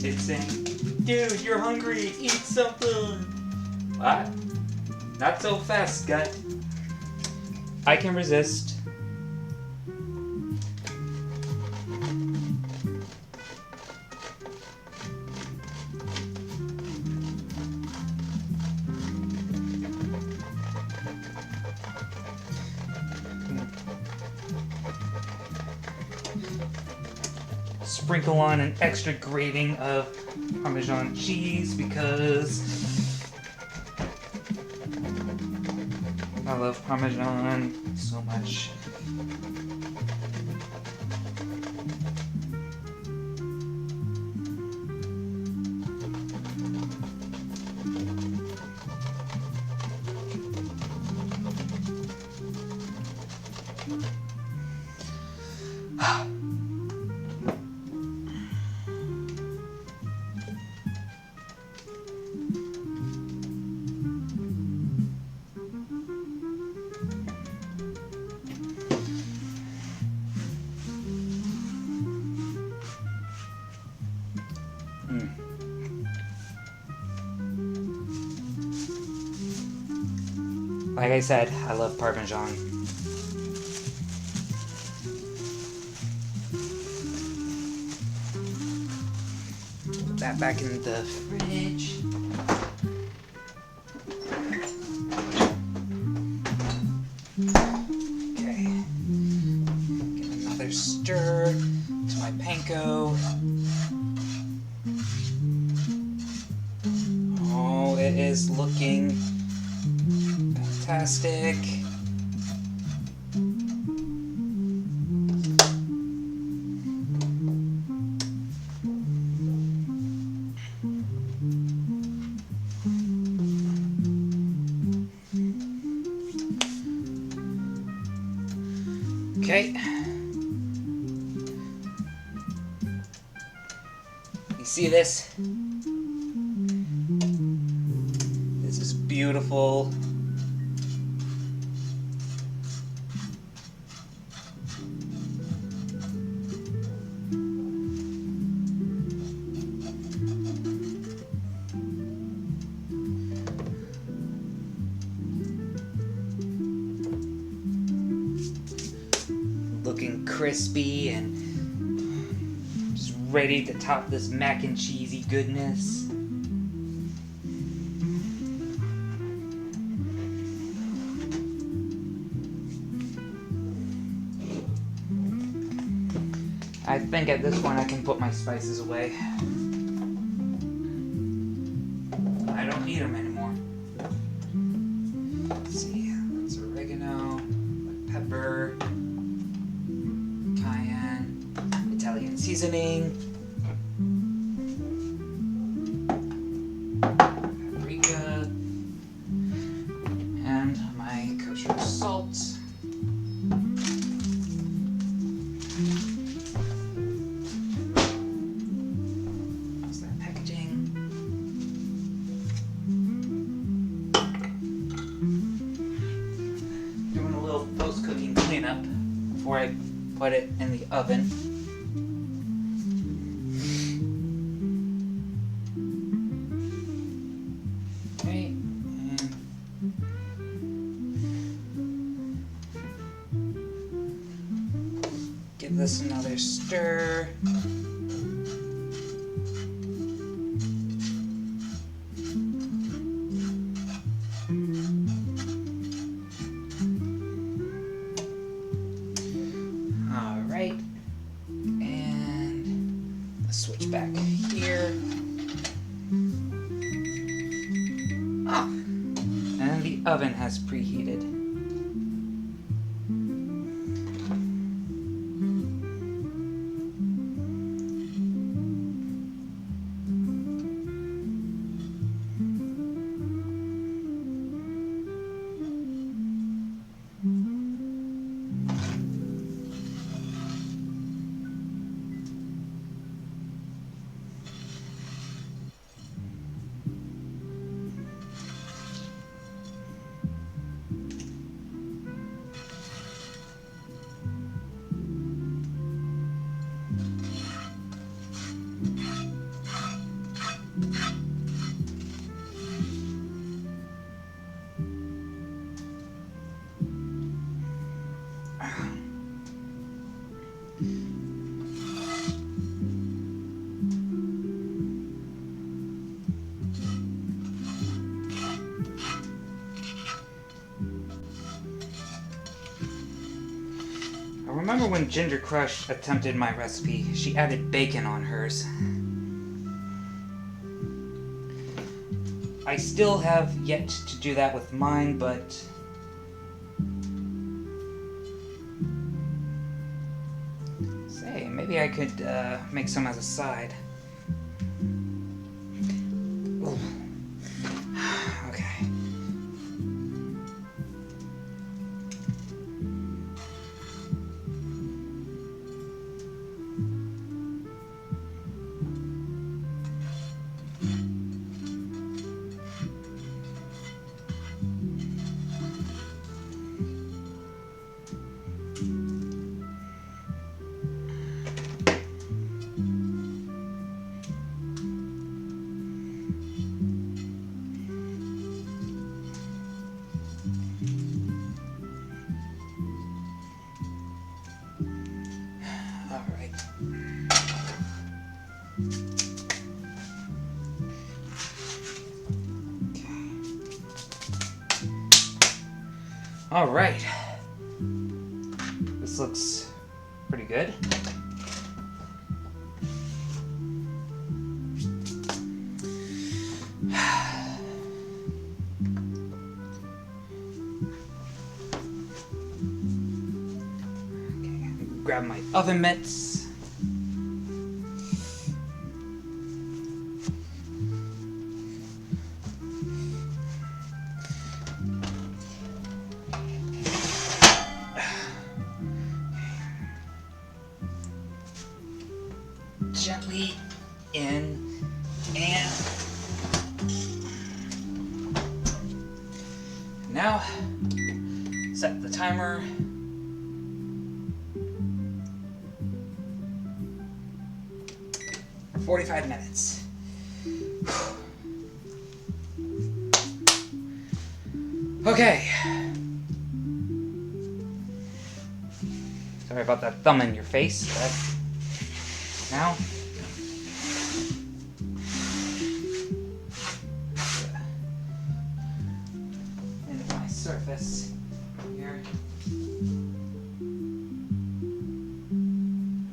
It's saying, dude, you're hungry, eat something. What? Not so fast, gut. I can resist. Sprinkle on an extra grating of Parmesan cheese because I love Parmesan so much. Like I said, I love Parmesan. Put that back in the fridge. Okay. Give another stir to my panko. Oh, it is looking fantastic. Okay. You see this? This is beautiful. Looking crispy and just ready to top this mac and cheesy goodness. I think at this point I can put my spices away. need them anymore. Let's see, that's oregano, pepper, cayenne, Italian seasoning, paprika, and my kosher salt. How's that packaging? Doing a little post-cooking cleanup before I put it in the oven. Okay, and give this another stir. Alright, and let's switch back here. Ah, and the oven has preheated. I remember when Ginger Crush attempted my recipe, she added bacon on hers. I still have yet to do that with mine, but say, maybe I could make some as a side. Ooh. Okay. All right. This looks pretty good. Okay, grab my oven mitts. Gently in and now set the timer for 45 minutes. Okay. Sorry about that thumb in your face, but now into my surface here.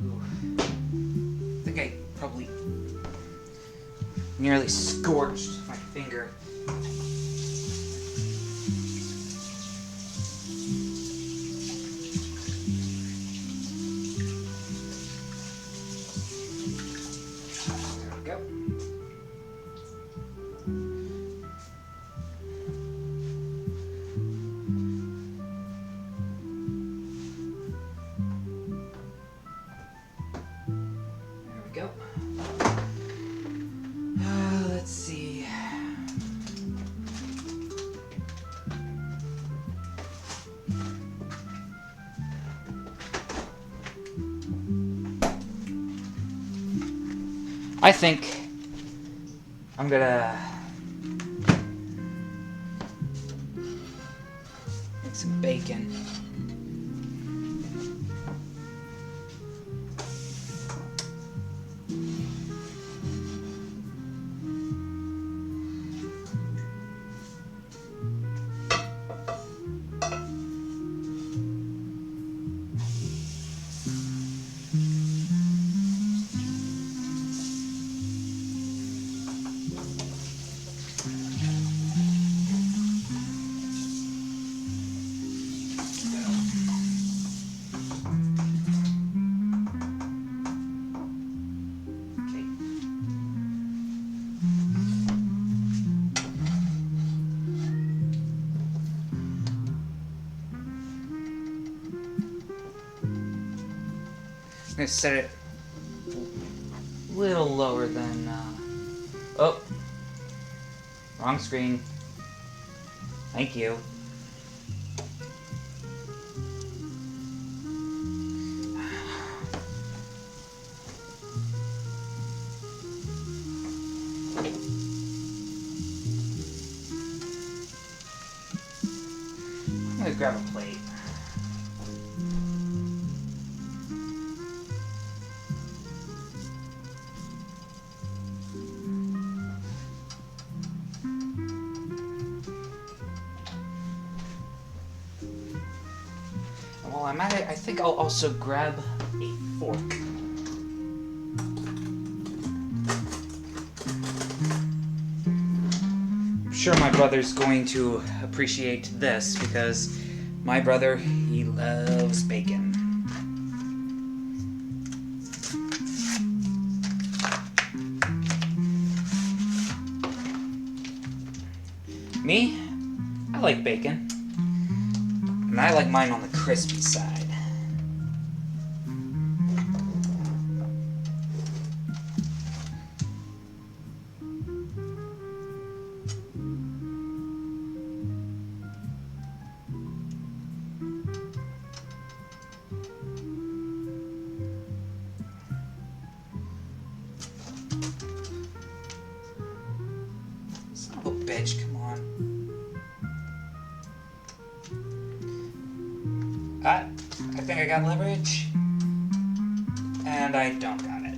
Ooh. I think I probably nearly scorched my finger. Go. Let's see. I think I'm gonna make some bacon. I'm gonna set it a little lower than, oh, wrong screen. Thank you. I'm gonna grab a plate. While I'm at it, I think I'll also grab a fork. I'm sure my brother's going to appreciate this because my brother, he loves bacon. Me, I like bacon. And I like mine on the crispy side. Son of a bitch, come on. I think I got leverage, and I don't got it.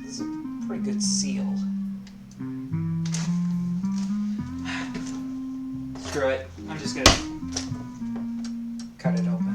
This is a pretty good seal. Screw it, I'm just gonna cut it open.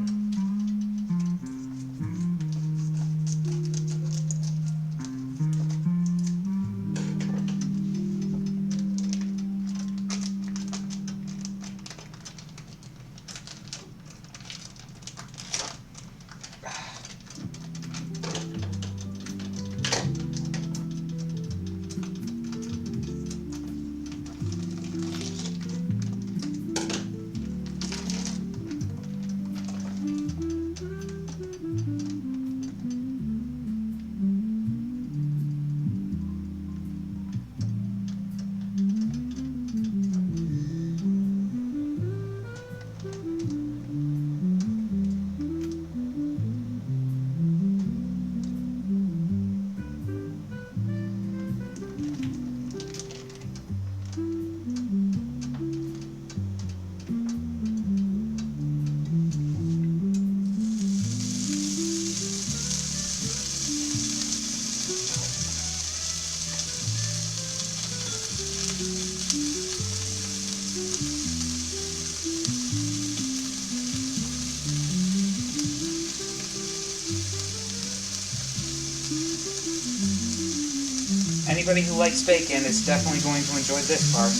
anybody who likes bacon is definitely going to enjoy this part.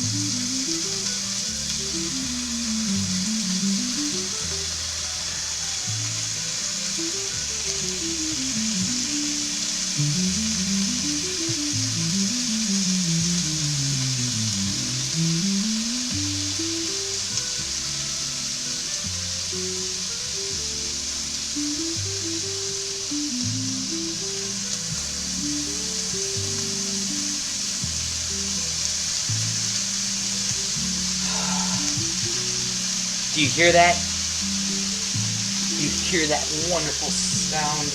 Do you hear that? Do you hear that wonderful sound?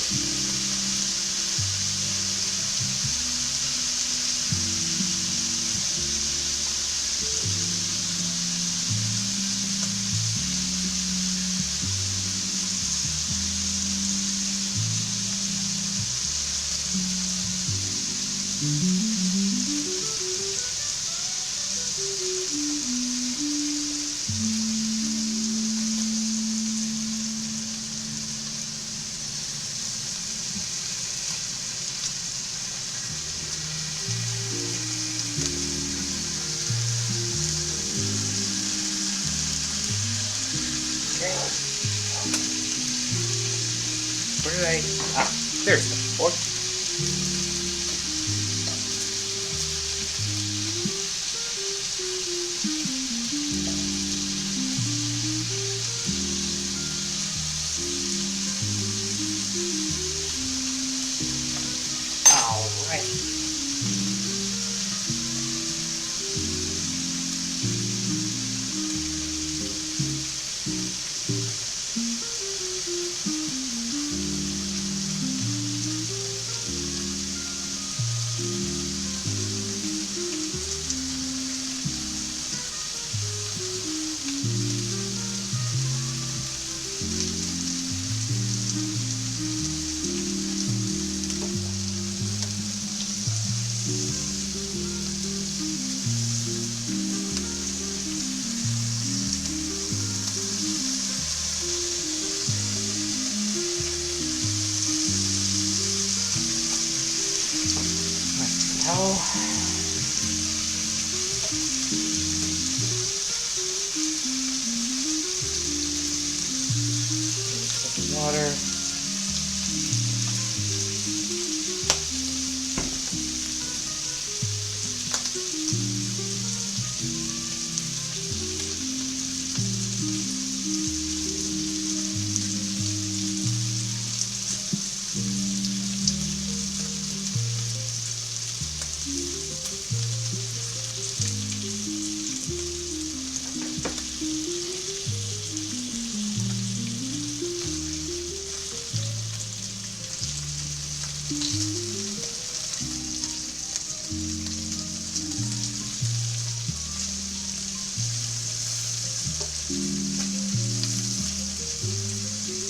Where did I... Ah, there's the fork. Towel. Some water.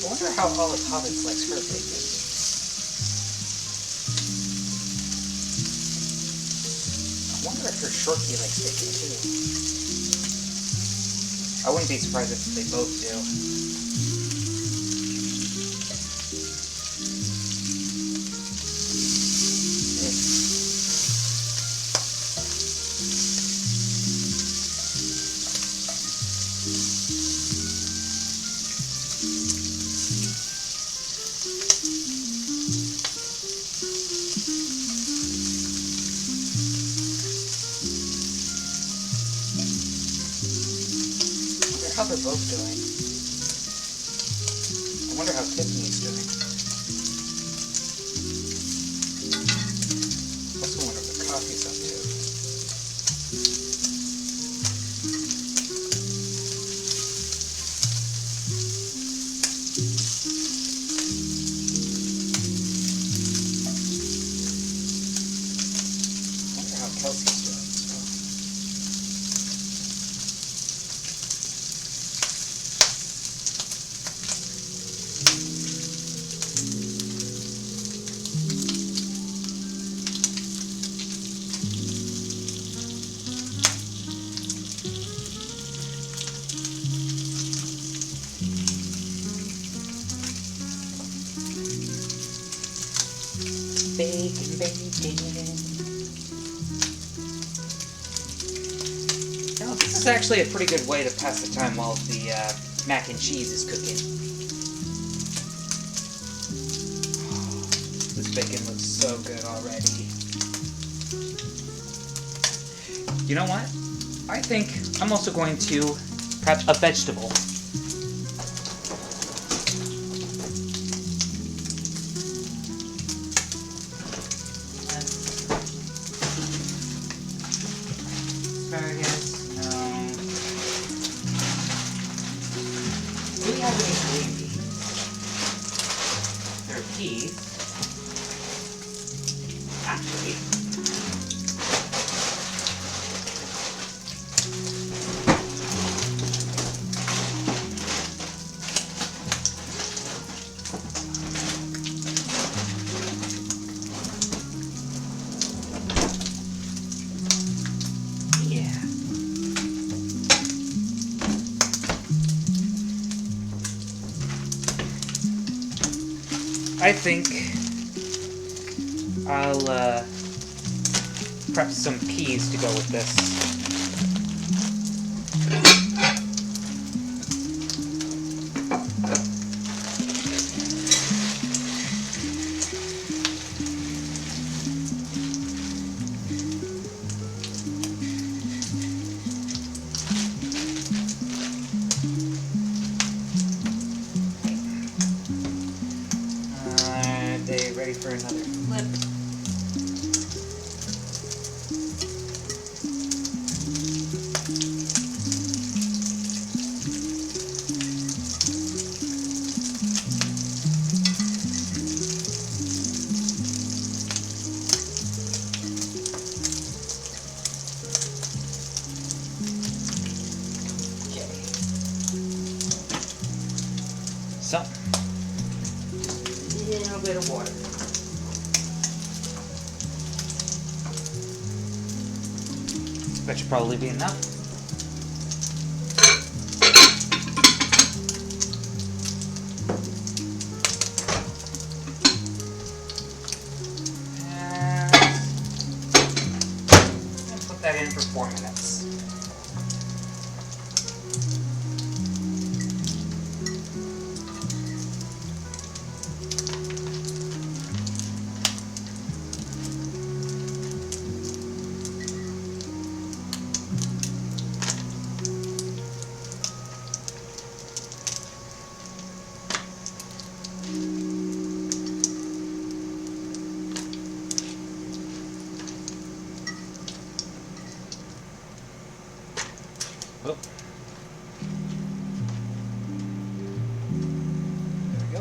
I wonder how Olive Hobbits likes her bacon. I wonder if her Shorty likes bacon too. I wouldn't be surprised if they both do. How they're both doing. I wonder how Tiffany's doing. Also wonder what the coffee's up to. I wonder how Kelsey's doing. Bacon, bacon. This is actually a pretty good way to pass the time while the mac and cheese is cooking. This bacon looks so good already. You know what? I think I'm also going to prep a vegetable. Asparagus, no. Do we have any green beans? There are peas. Actually. I think I'll prep some peas to go with this. Ready for another flip. Okay. So, a little bit of water. That should probably be enough. And put that in for 4 minutes. Oh. There we go.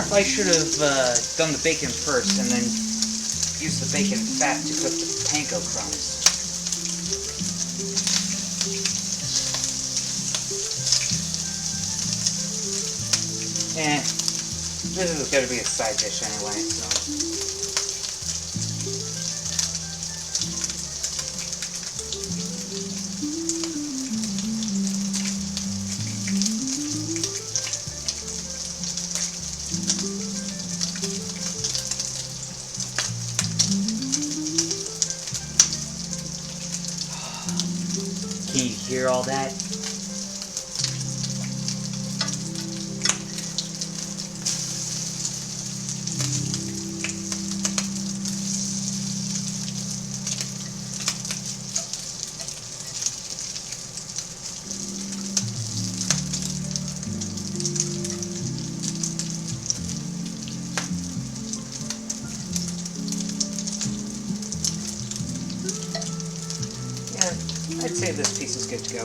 if I should have done the bacon first and then used the bacon fat to cook the panko crumbs. This is going to be a side dish anyway, so... Can you hear all that? I'd say this piece is good to go.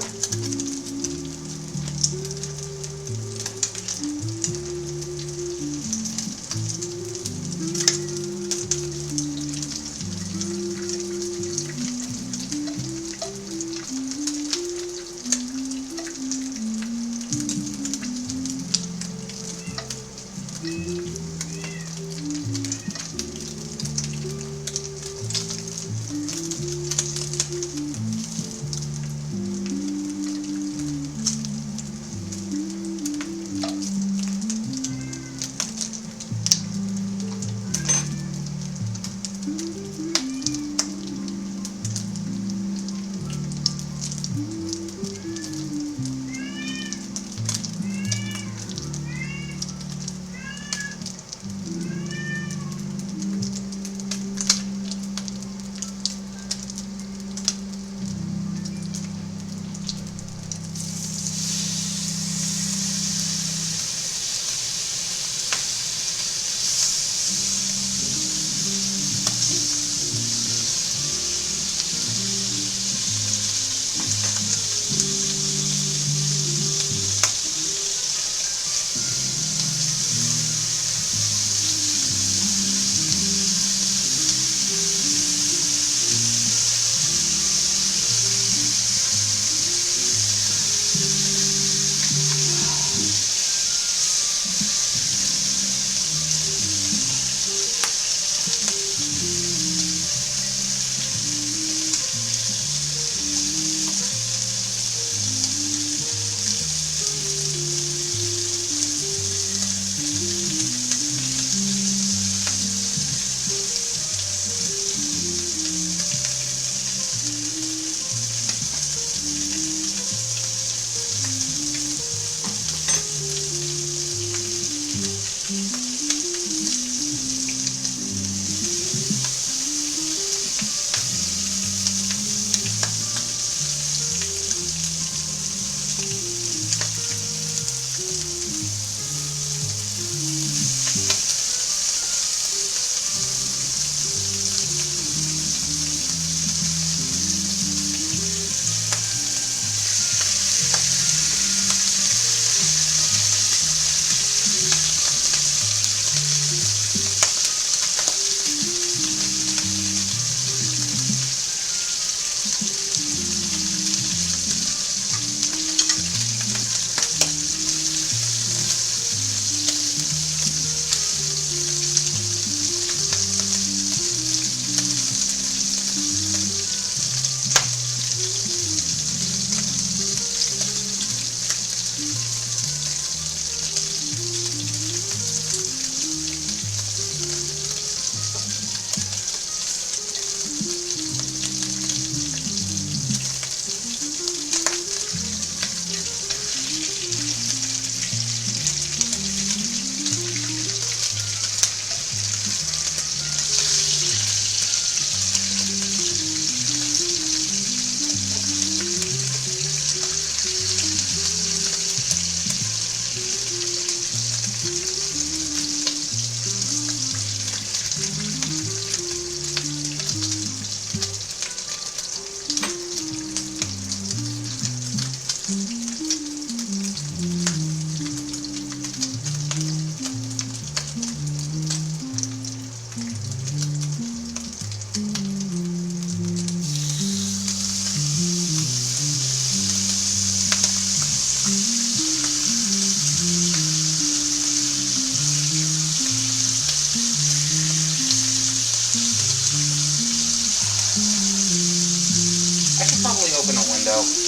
window.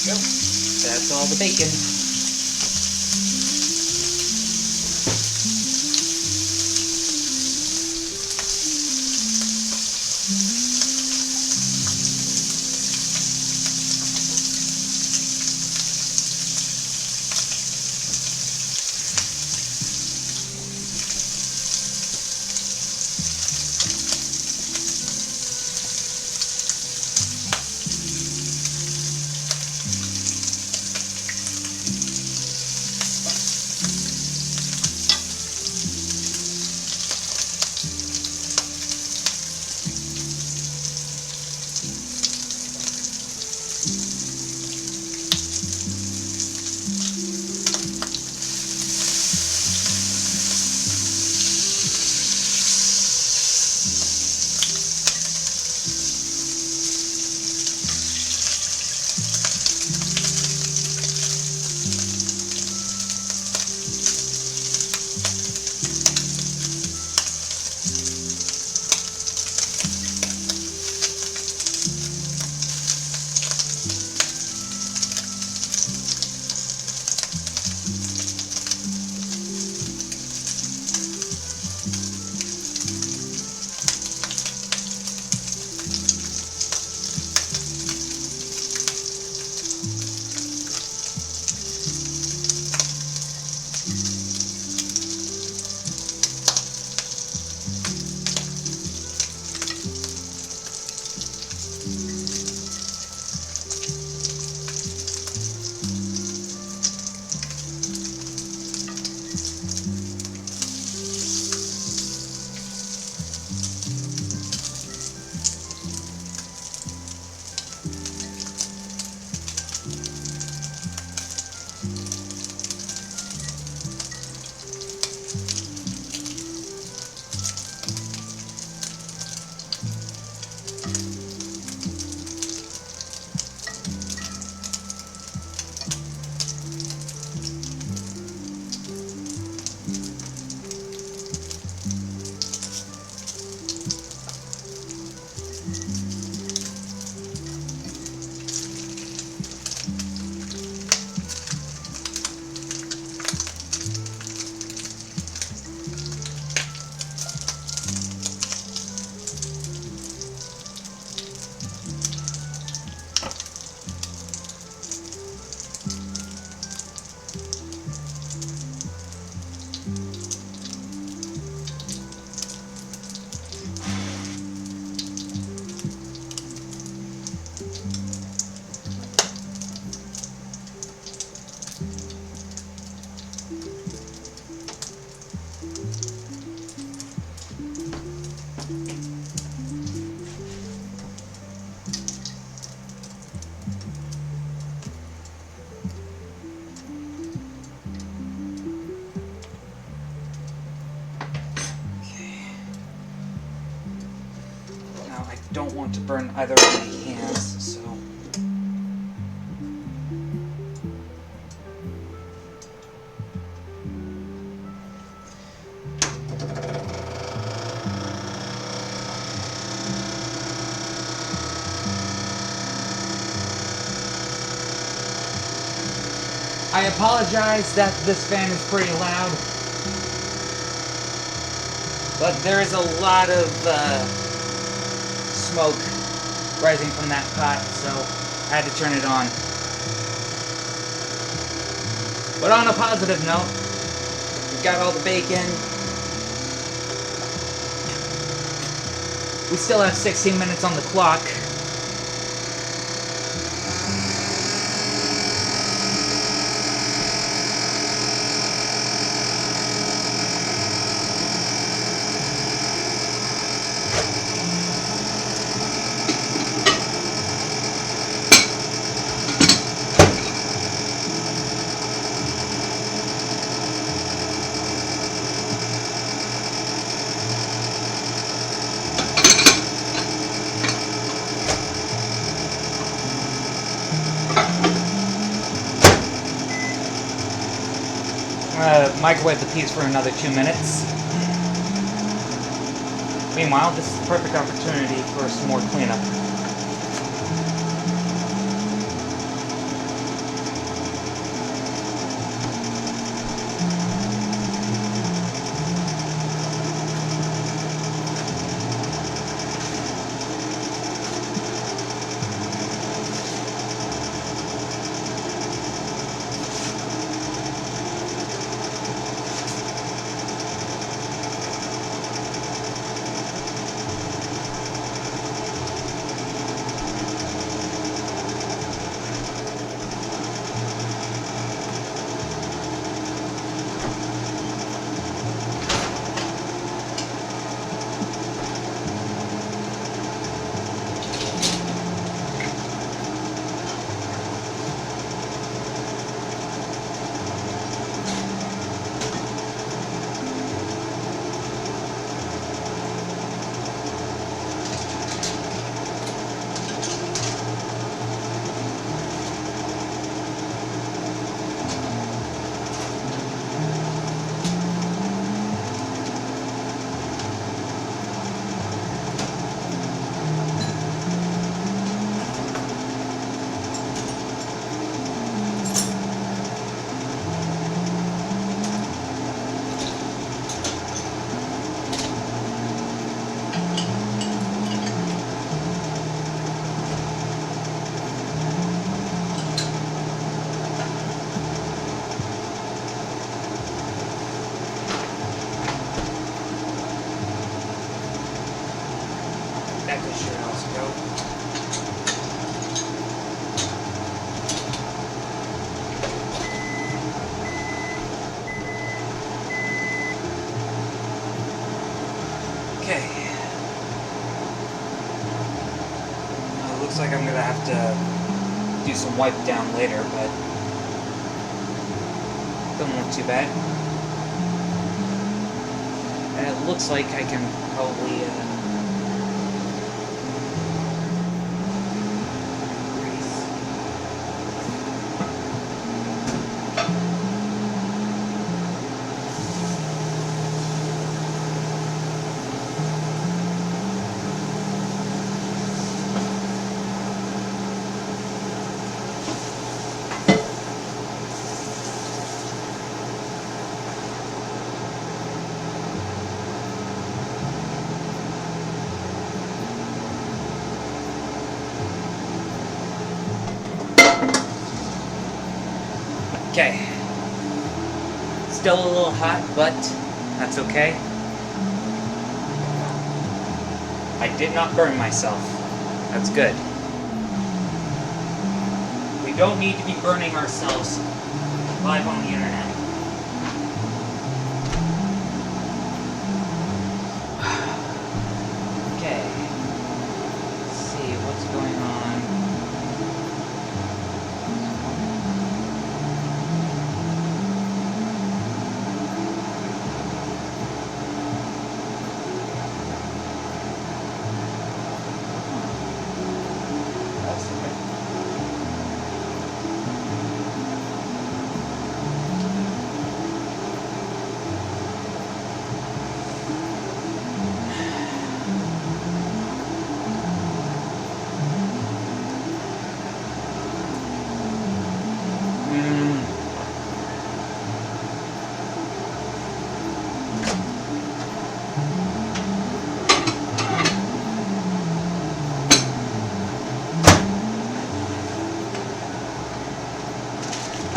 Go. That's all the bacon. don't want to burn either of my hands, so... I apologize that this fan is pretty loud, but there is a lot of smoke rising from that pot, so I had to turn it on. But on a positive note, we've got all the bacon. We still have 16 minutes on the clock. Microwave the peas for another 2 minutes. Meanwhile, this is the perfect opportunity for some more cleanup. Like I'm gonna have to do some wipe down later, but doesn't look too bad. And it looks like I can probably okay. Still a little hot, but that's okay. I did not burn myself. That's good. We don't need to be burning ourselves live on the internet. Okay. Let's see what's going on.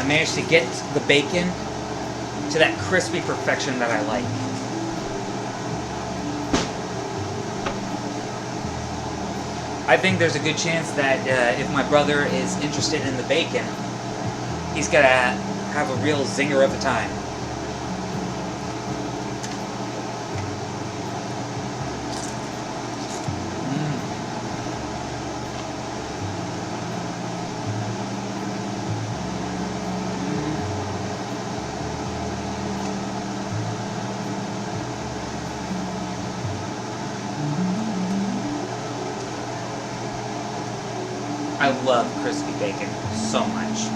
I managed to get the bacon to that crispy perfection that I like. I think there's a good chance that if my brother is interested in the bacon, he's gonna have a real zinger of a time. I love crispy bacon so much.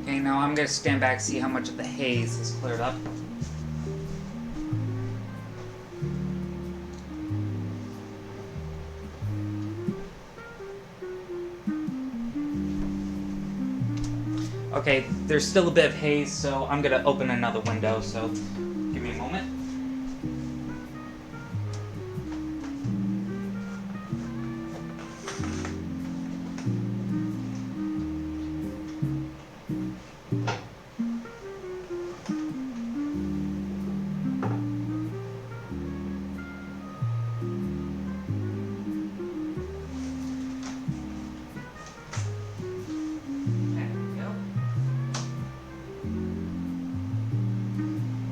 Okay, now I'm gonna stand back, see how much of the haze has cleared up. Okay, there's still a bit of haze, so I'm gonna open another window, so give me a moment.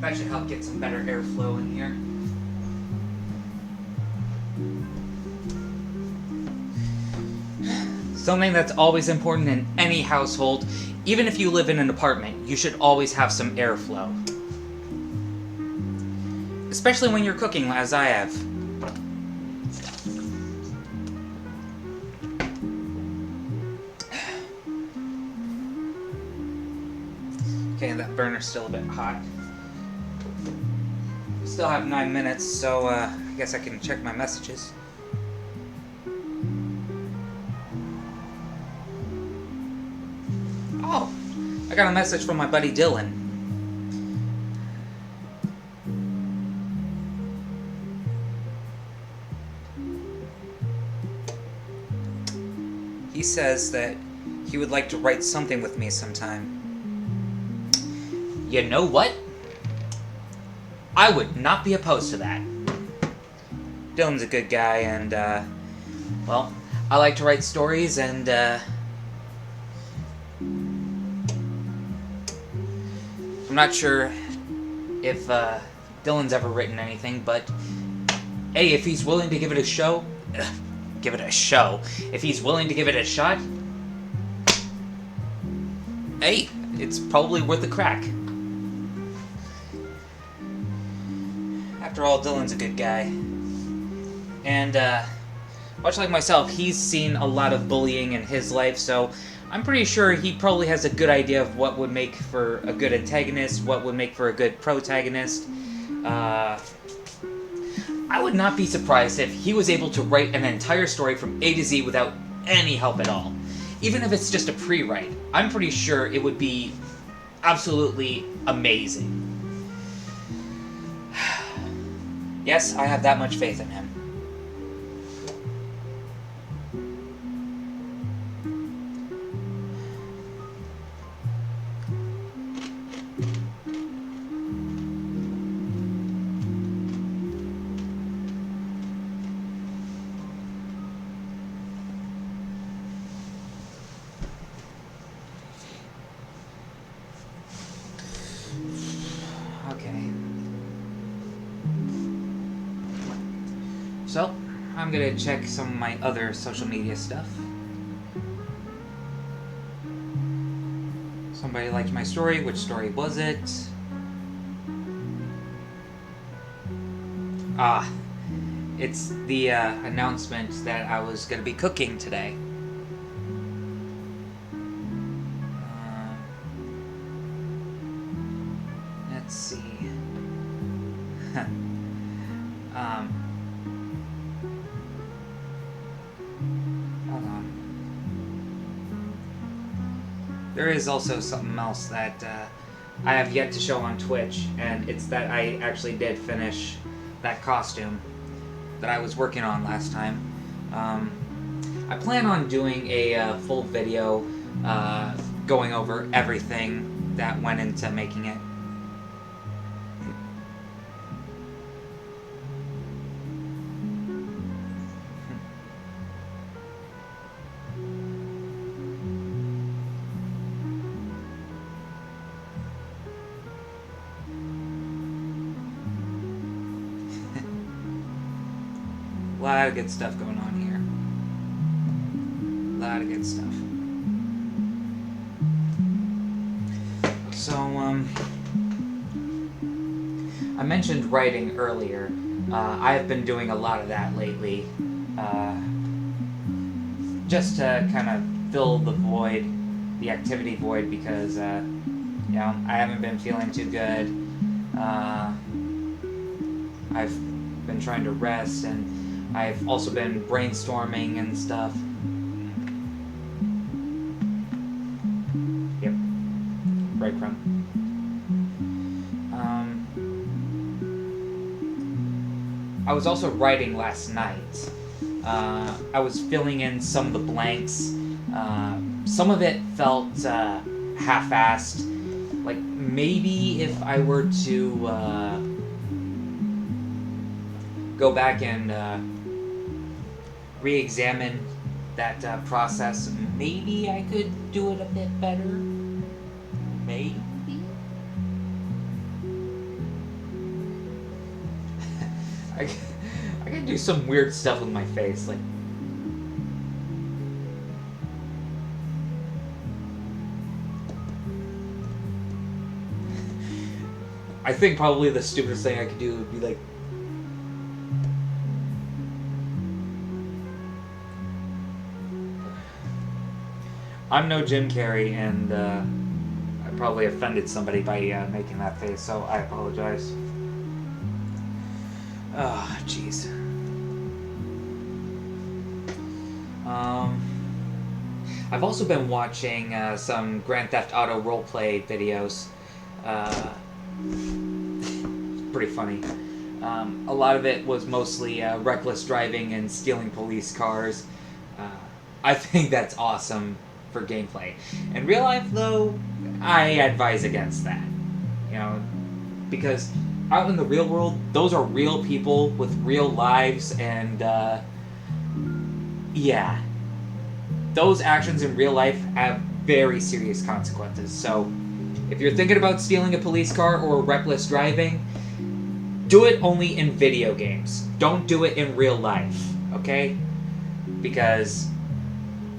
That should help get some better airflow in here. Something that's always important in any household, even if you live in an apartment, you should always have some airflow. Especially when you're cooking, as I have. Okay, that burner's still a bit hot. Still have 9 minutes, so I guess I can check my messages. Oh, I got a message from my buddy Dylan. He says that he would like to write something with me sometime. You know what? I would not be opposed to that. Dylan's a good guy, and, well, I like to write stories, and, I'm not sure if, Dylan's ever written anything, but, hey, if he's willing to give it a show, give it a show. If he's willing to give it a shot, hey, it's probably worth a crack. After all, Dylan's a good guy. And, much like myself, he's seen a lot of bullying in his life, so I'm pretty sure he probably has a good idea of what would make for a good antagonist, what would make for a good protagonist. I would not be surprised if he was able to write an entire story from A to Z without any help at all. Even if it's just a pre-write, I'm pretty sure it would be absolutely amazing. Yes, I have that much faith in him. Okay. So, I'm gonna check some of my other social media stuff. Somebody liked my story. Which story was it? Ah, it's the announcement that I was gonna be cooking today. Let's see. there is also something else that I have yet to show on Twitch, and it's that I actually did finish that costume that I was working on last time. I plan on doing a full video going over everything that went into making it. A lot of good stuff going on here. A lot of good stuff. So, I mentioned writing earlier. I have been doing a lot of that lately. Just to kind of fill the void, the activity void, because, you know, I haven't been feeling too good. I've been trying to rest, and I've also been brainstorming and stuff. Yep. Breadcrumb. I was also writing last night. I was filling in some of the blanks. Some of it felt half-assed. Like, maybe if I were to go back and re-examine that process, maybe I could do it a bit better. Maybe. I can do some weird stuff with my face, like. I think probably the stupidest thing I could do would be like. I'm no Jim Carrey, and I probably offended somebody by making that face, so I apologize. Oh, jeez. I've also been watching some Grand Theft Auto roleplay videos. Pretty funny. A lot of it was mostly reckless driving and stealing police cars. I think that's awesome for gameplay. In real life, though, I advise against that. You know, because out in the real world, those are real people with real lives, and yeah, those actions in real life have very serious consequences. So, if you're thinking about stealing a police car or reckless driving, do it only in video games. Don't do it in real life, okay? Because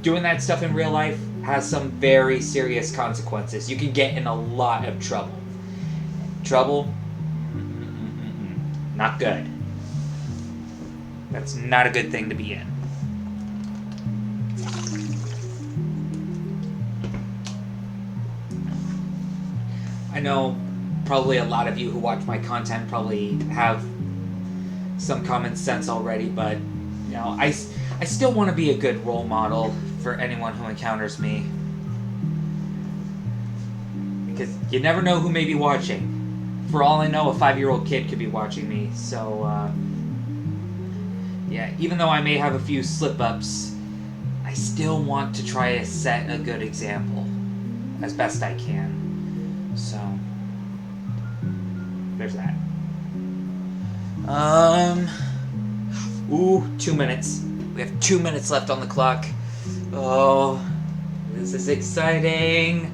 doing that stuff in real life has some very serious consequences. You can get in a lot of trouble. Trouble? Not good. That's not a good thing to be in. I know probably a lot of you who watch my content probably have some common sense already, but you know, I still want to be a good role model for anyone who encounters me. Because you never know who may be watching. For all I know, a 5-year-old kid could be watching me, so, yeah, even though I may have a few slip-ups, I still want to try to set a good example as best I can. So, there's that. Ooh, 2 minutes. We have 2 minutes left on the clock. Oh, this is exciting.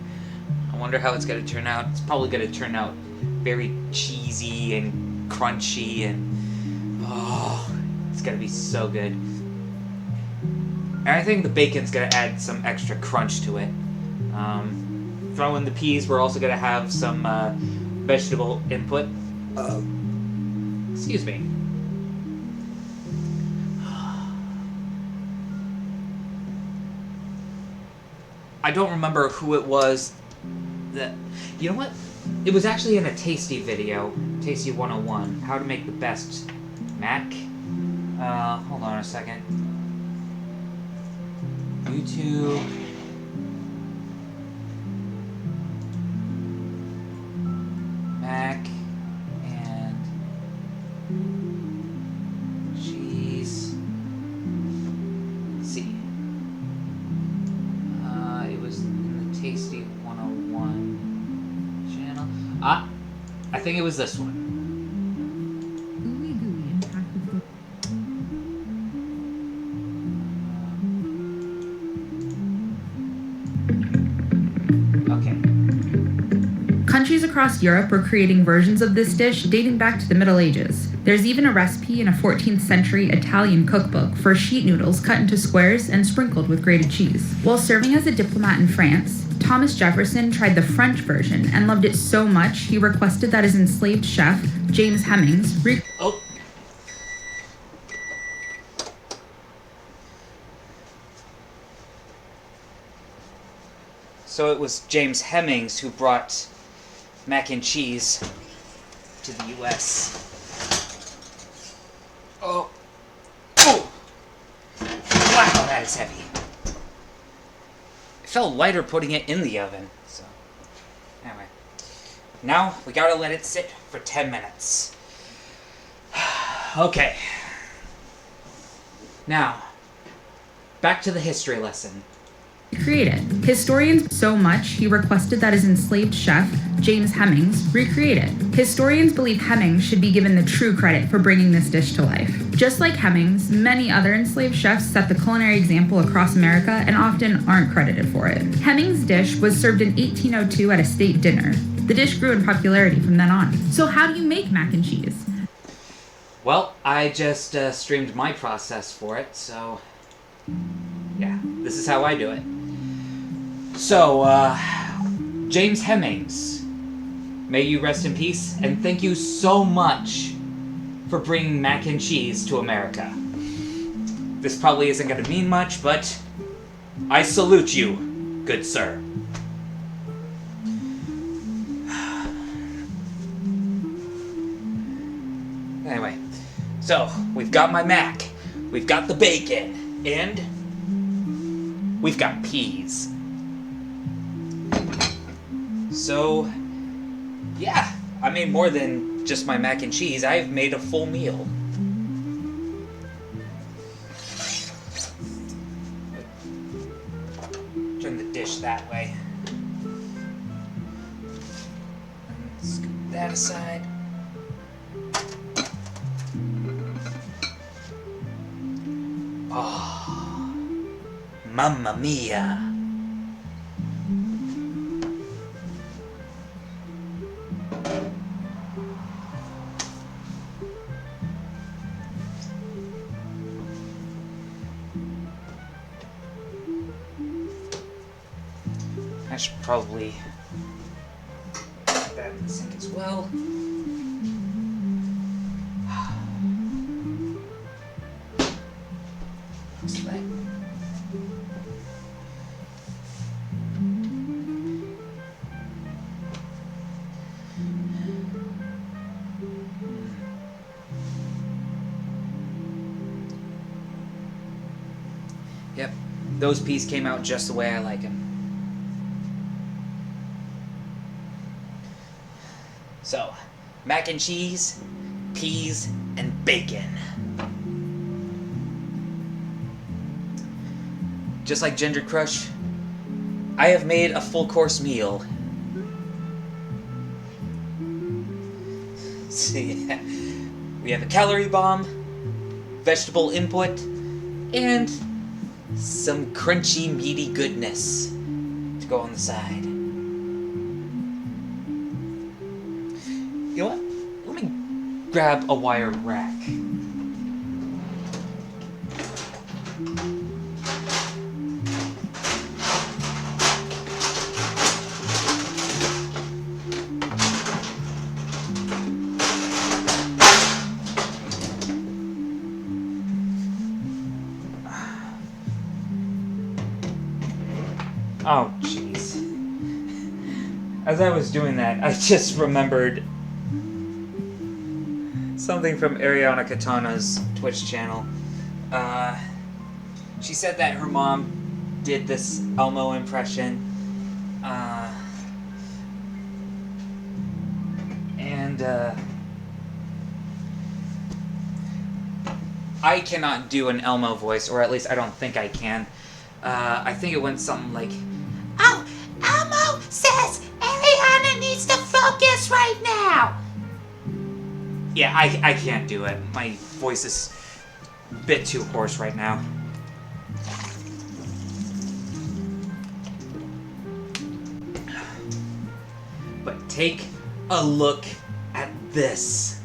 I wonder how it's going to turn out. It's probably going to turn out very cheesy and crunchy, and oh, it's going to be so good. And I think the bacon's going to add some extra crunch to it. Throw in the peas. We're also going to have some vegetable input. Excuse me. I don't remember who it was that... You know what? It was actually in a Tasty video. Tasty 101. How to make the best mac. Hold on a second. YouTube. think it was this one. Countries across Europe were creating versions of this dish dating back to the Middle Ages. There's even a recipe in a 14th century Italian cookbook for sheet noodles cut into squares and sprinkled with grated cheese. While serving as a diplomat in France, Thomas Jefferson tried the French version and loved it so much he requested that his enslaved chef, James Hemings, So it was James Hemings who brought mac and cheese to the U.S. Oh. Oh! Wow, that is heavy. It felt lighter putting it in the oven. So, anyway. Now, we gotta let it sit for 10 minutes. Okay. Now, back to the history lesson. Create it. Historians so much he requested that his enslaved chef, James Hemings, recreate it. Historians believe Hemings should be given the true credit for bringing this dish to life. Just like Hemings, many other enslaved chefs set the culinary example across America and often aren't credited for it. Hemings' dish was served in 1802 at a state dinner. The dish grew in popularity from then on. So how do you make mac and cheese? Well, I just streamed my process for it, so yeah, this is how I do it. So, James Hemings, may you rest in peace, and thank you so much for bringing mac and cheese to America. This probably isn't going to mean much, but I salute you, good sir. Anyway, so, we've got my mac, we've got the bacon, and we've got peas. So, yeah, I made more than just my mac and cheese. I've made a full meal. Turn the dish that way. Scoop that aside. Oh, mamma mia. I should probably put that in the sink as well. Yep, those peas came out just the way I like them. So, mac and cheese, peas, and bacon. Just like Ginger Crush, I have made a full course meal. See, we have a calorie bomb, vegetable input, and some crunchy, meaty goodness to go on the side. You know what? Let me grab a wire rack. Oh, jeez. As I was doing that, I just remembered something from Ariana Katana's Twitch channel. She said that her mom did this Elmo impression. I cannot do an Elmo voice, or at least I don't think I can. I think it went something like, "Oh, Elmo says Ariana needs to focus right now. Yeah, I can't do it. My voice is a bit too hoarse right now. But take a look at this.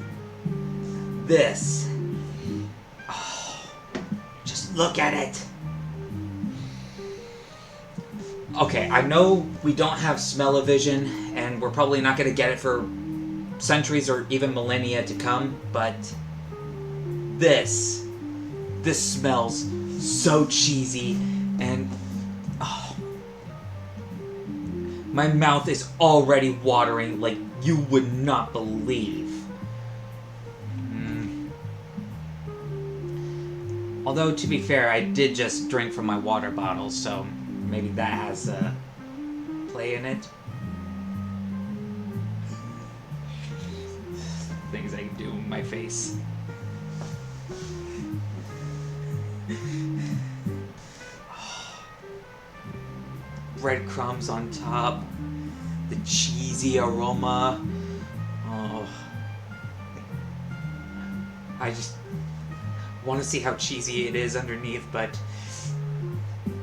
This. Oh, just look at it. Okay, I know we don't have smell-o-vision, and we're probably not going to get it for centuries or even millennia to come, but this smells so cheesy, and oh, my mouth is already watering like you would not believe. Although, to be fair, I did just drink from my water bottle, so maybe that has a play in it. Things I can do with my face. Breadcrumbs on top. The cheesy aroma. Oh. I just want to see how cheesy it is underneath, but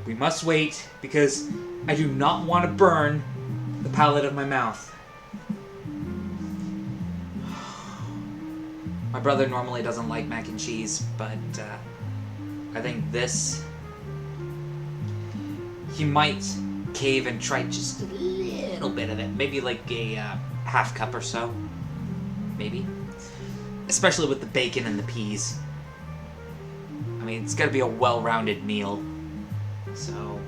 we must wait because I do not want to burn the palate of my mouth. My brother normally doesn't like mac and cheese, but I think this, he might cave and try just a little bit of it. Maybe like a half cup or so. Maybe. Especially with the bacon and the peas. I mean, it's gotta be a well-rounded meal. So...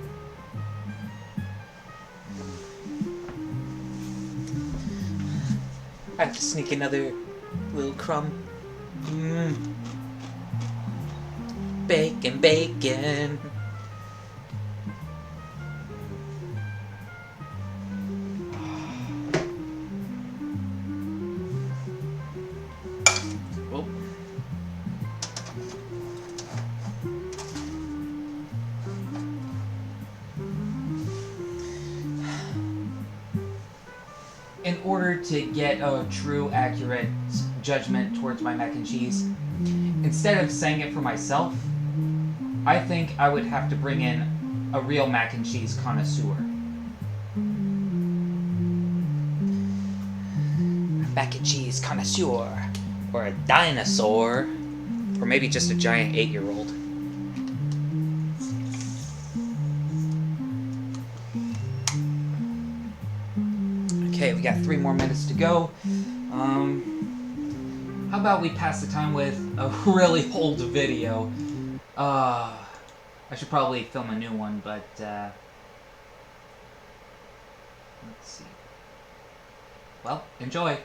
I have to sneak another little crumb. Bacon, bacon. Whoa. In order to get a true, accurate judgment towards my mac and cheese, instead of saying it for myself, I think I would have to bring in a real mac and cheese connoisseur. A mac and cheese connoisseur, or a dinosaur, or maybe just a giant 8-year-old. Okay, we got 3 more minutes to go. How about we pass the time with a really old video? I should probably film a new one, but let's see. Well, enjoy.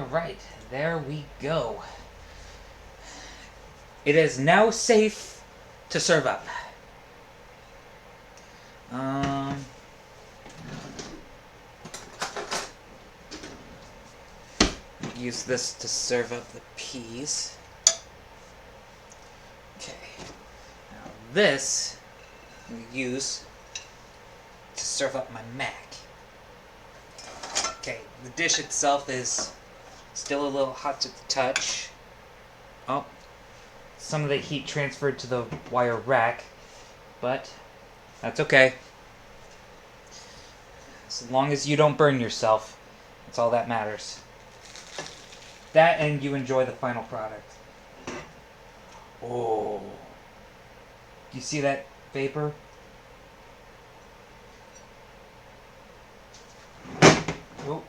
Alright, there we go. It is now safe to serve up. Use this to serve up the peas. Okay. Now this we use to serve up my mac. Okay, the dish itself is still a little hot to the touch. Oh, some of the heat transferred to the wire rack, but that's okay. As long as you don't burn yourself, that's all that matters. That and you enjoy the final product. Oh. You see that vapor? Oh.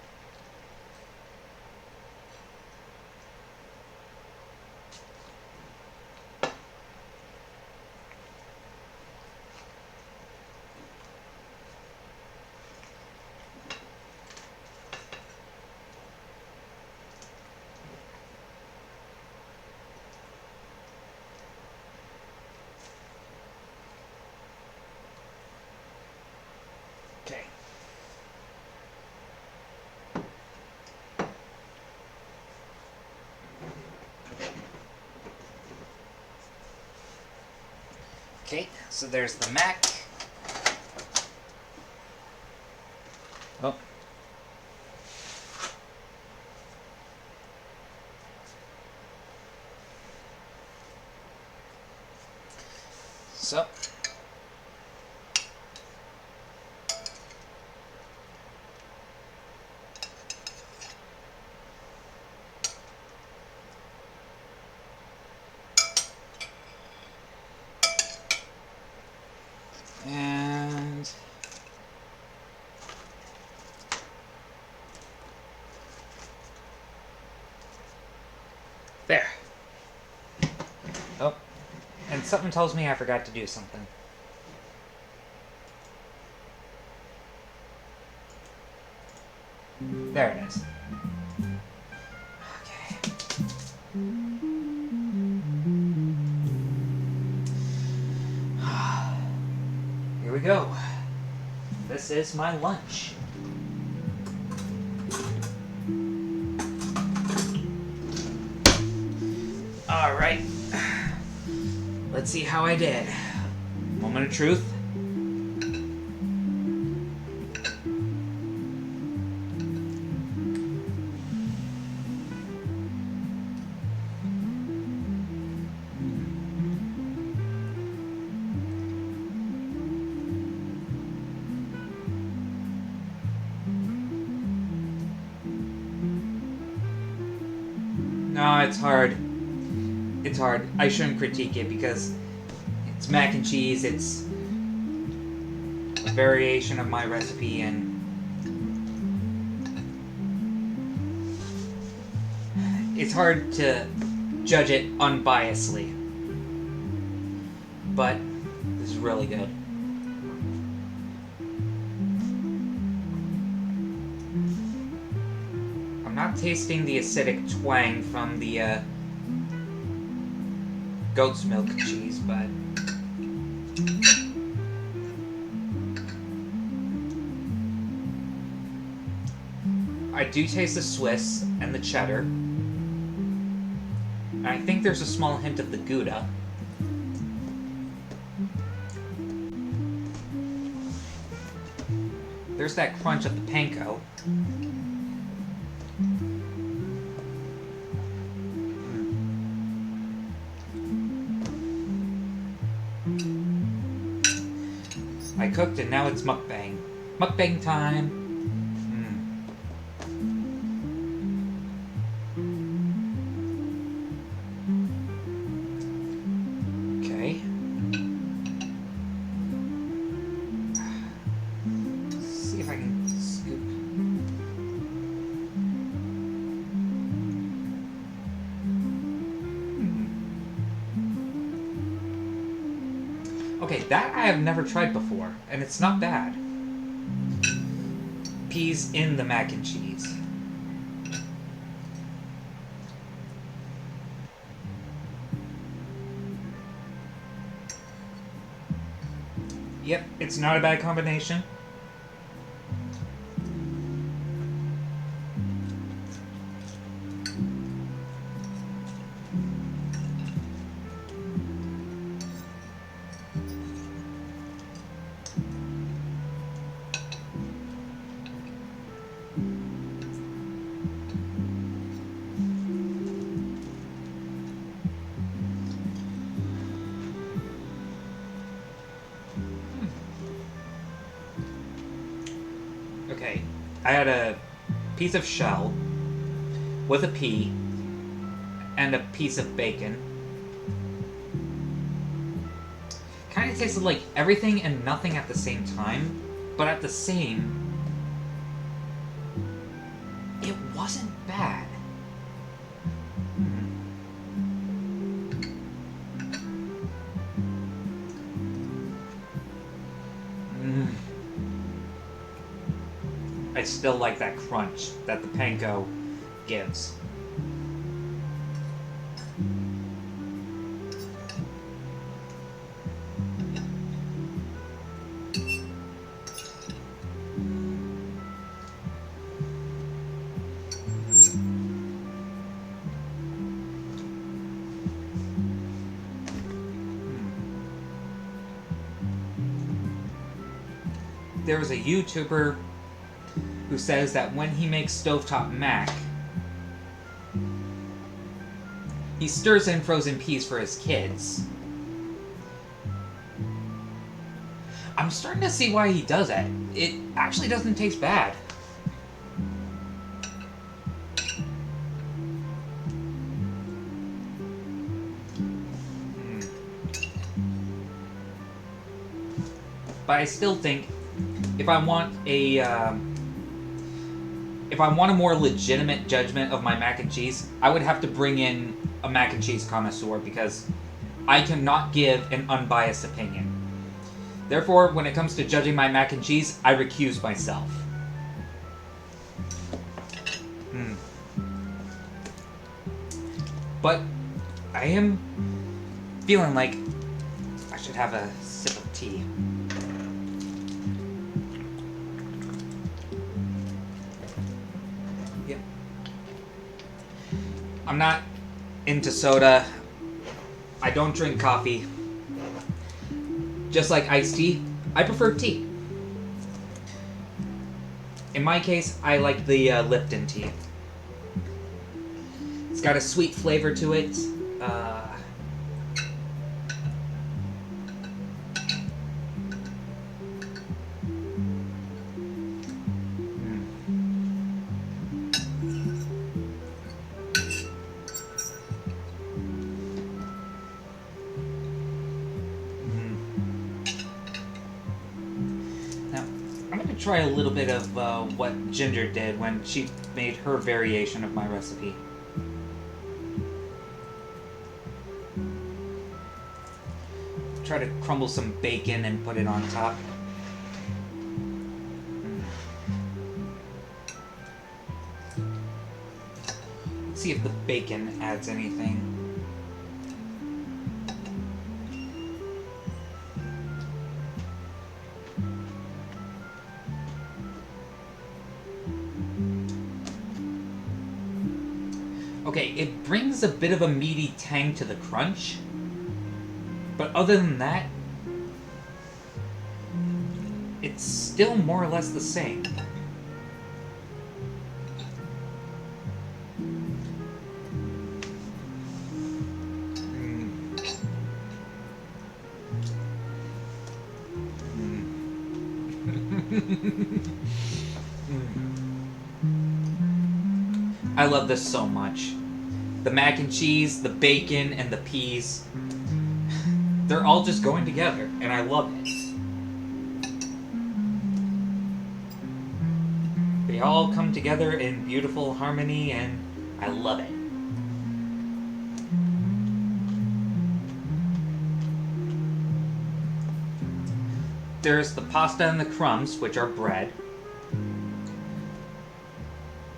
Okay. Okay, so there's the mac. Oh. So. And there. Oh, and something tells me I forgot to do something. There it is. Okay. Here we go. This is my lunch. Alright. Let's see how I did. Moment of truth. No, it's hard. It's hard. I shouldn't critique it because it's mac and cheese. It's a variation of my recipe, and it's hard to judge it unbiasedly. But this is really good. I'm not tasting the acidic twang from the goat's milk cheese, but I do taste the Swiss and the cheddar. And I think there's a small hint of the Gouda. There's that crunch of the panko. I cooked and now it's mukbang. Mukbang time! Okay. Let's see if I can scoop. Okay, that I have never tried before, and it's not bad. Peas in the mac and cheese. Yep, it's not a bad combination. Okay, I had a piece of shell with a pea and a piece of bacon. Kind of tasted like everything and nothing at the same time, but at the same, it wasn't bad. I still like that crunch that the panko gives. There was a YouTuber who says that when he makes stovetop mac, he stirs in frozen peas for his kids. I'm starting to see why he does it. It actually doesn't taste bad. But I still think if I want a more legitimate judgment of my mac and cheese, I would have to bring in a mac and cheese connoisseur because I cannot give an unbiased opinion. Therefore, when it comes to judging my mac and cheese, I recuse myself. But I am feeling like I should have a sip of tea. I'm not into soda. I don't drink coffee. Just like iced tea, I prefer tea. In my case, I like the Lipton tea. It's got a sweet flavor to it. Try a little bit of what Ginger did when she made her variation of my recipe. Try to crumble some bacon and put it on top. Let's see if the bacon adds anything. Okay, it brings a bit of a meaty tang to the crunch, but other than that, it's still more or less the same. I love this so much. The mac and cheese, the bacon, and the peas. They're all just going together, and I love it. They all come together in beautiful harmony, and I love it. There's the pasta and the crumbs, which are bread.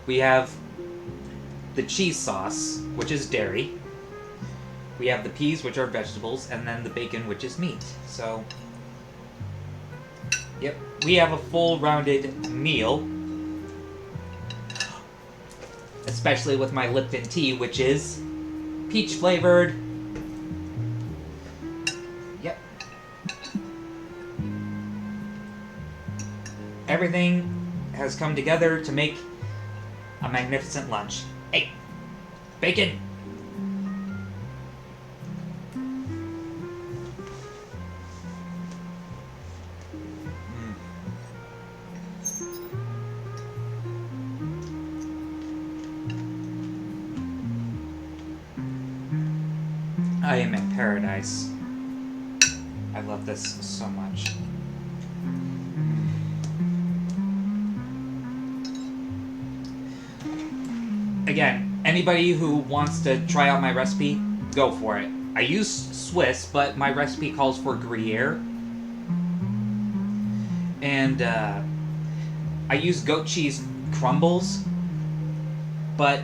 We have the cheese sauce, which is dairy. We have the peas, which are vegetables, and then the bacon, which is meat. So, Yep, we have a full rounded meal. Especially with my Lipton tea, which is peach flavored. Yep. Everything has come together to make a magnificent lunch. Hey, bacon! I am in paradise. I love this so much. Again, anybody who wants to try out my recipe, go for it. I use Swiss, but my recipe calls for Gruyere. And I use goat cheese crumbles, but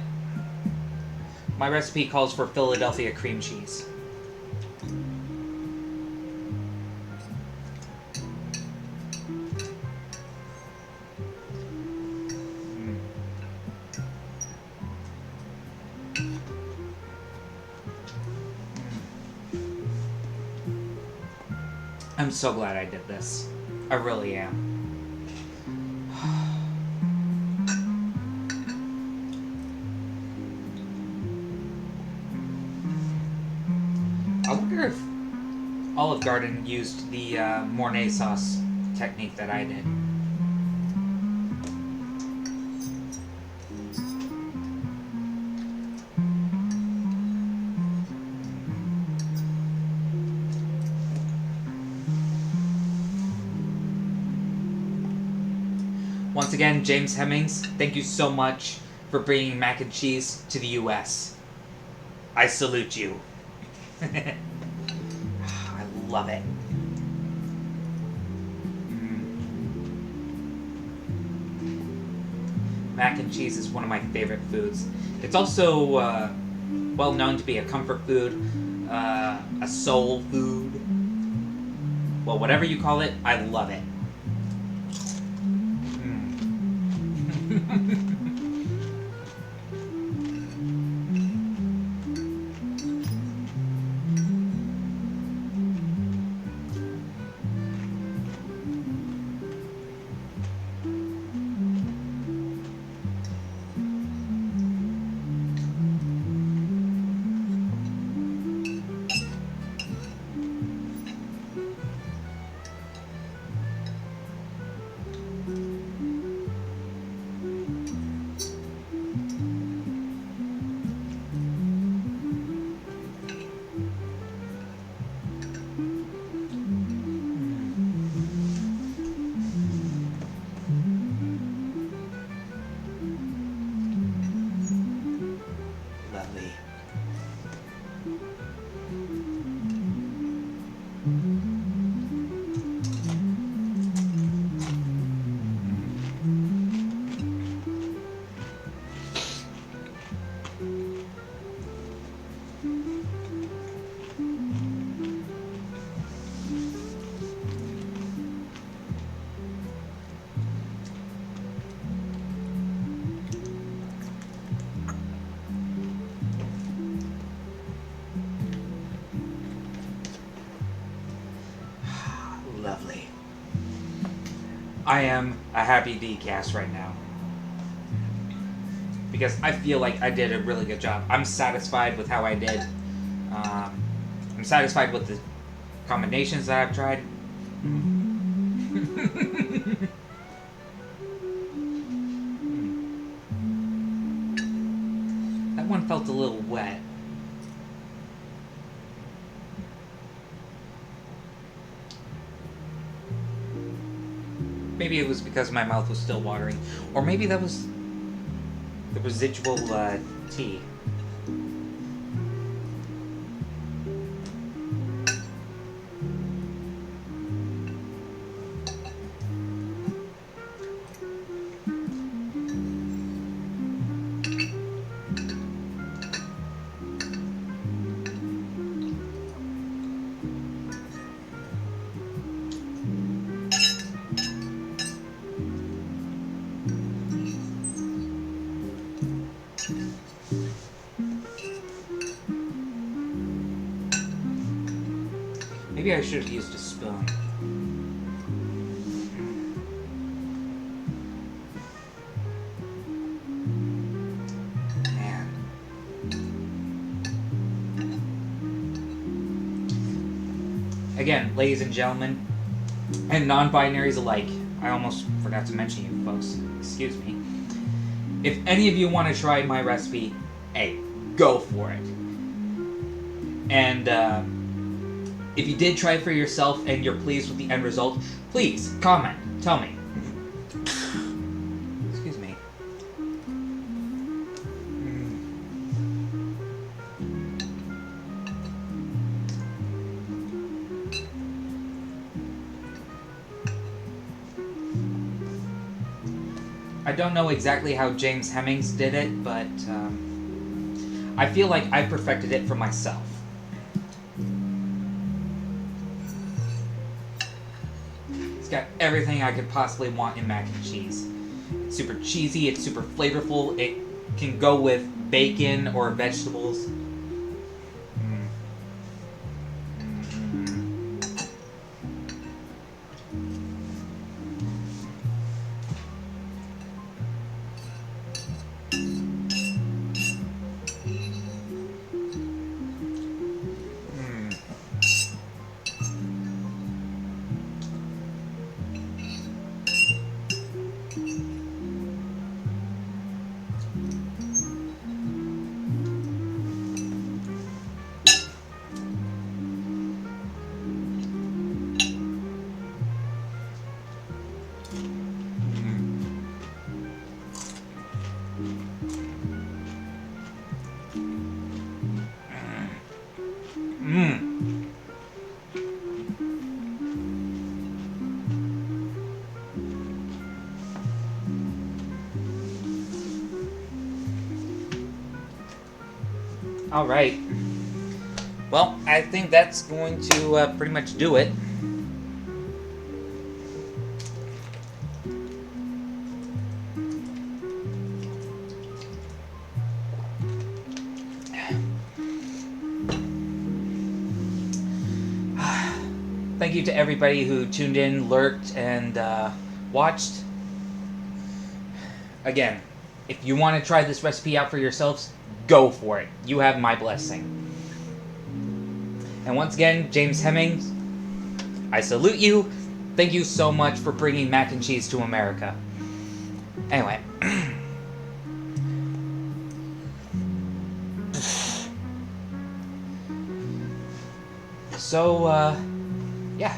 my recipe calls for Philadelphia cream cheese. I'm so glad I did this. I really am. I wonder if Olive Garden used the Mornay sauce technique that I did. Once again, James Hemmings, thank you so much for bringing mac and cheese to the U.S. I salute you. I love it. Mac and cheese is one of my favorite foods. It's also well known to be a comfort food, a soul food. Well, whatever you call it, I love it. Lovely. I am a happy DCas right now. Because I feel like I did a really good job. I'm satisfied with how I did. I'm satisfied with the combinations that I've tried. That one felt a little wet. Maybe it was because my mouth was still watering. Or maybe that was the residual tea. Maybe I should have used a spoon. Man. Again, ladies and gentlemen, and non-binaries alike, I almost forgot to mention you folks. Excuse me. If any of you want to try my recipe, hey, go for it. And if you did try it for yourself and you're pleased with the end result, please comment. Tell me. Excuse me. I don't know exactly how James Hemmings did it, but I feel like I perfected it for myself. It's got everything I could possibly want in mac and cheese. It's super cheesy, it's super flavorful, it can go with bacon or vegetables. Alright. Well, I think that's going to pretty much do it. Thank you to everybody who tuned in, lurked, and watched. Again, if you want to try this recipe out for yourselves, go for it. You have my blessing. And once again, James Hemmings, I salute you. Thank you so much for bringing mac and cheese to America. Anyway. So, yeah.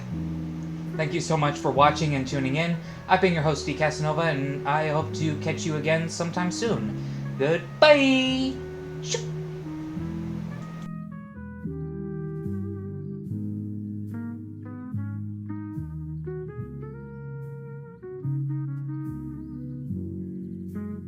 Thank you so much for watching and tuning in. I've been your host, Casanova, and I hope to catch you again sometime soon. Goodbye! Shoo.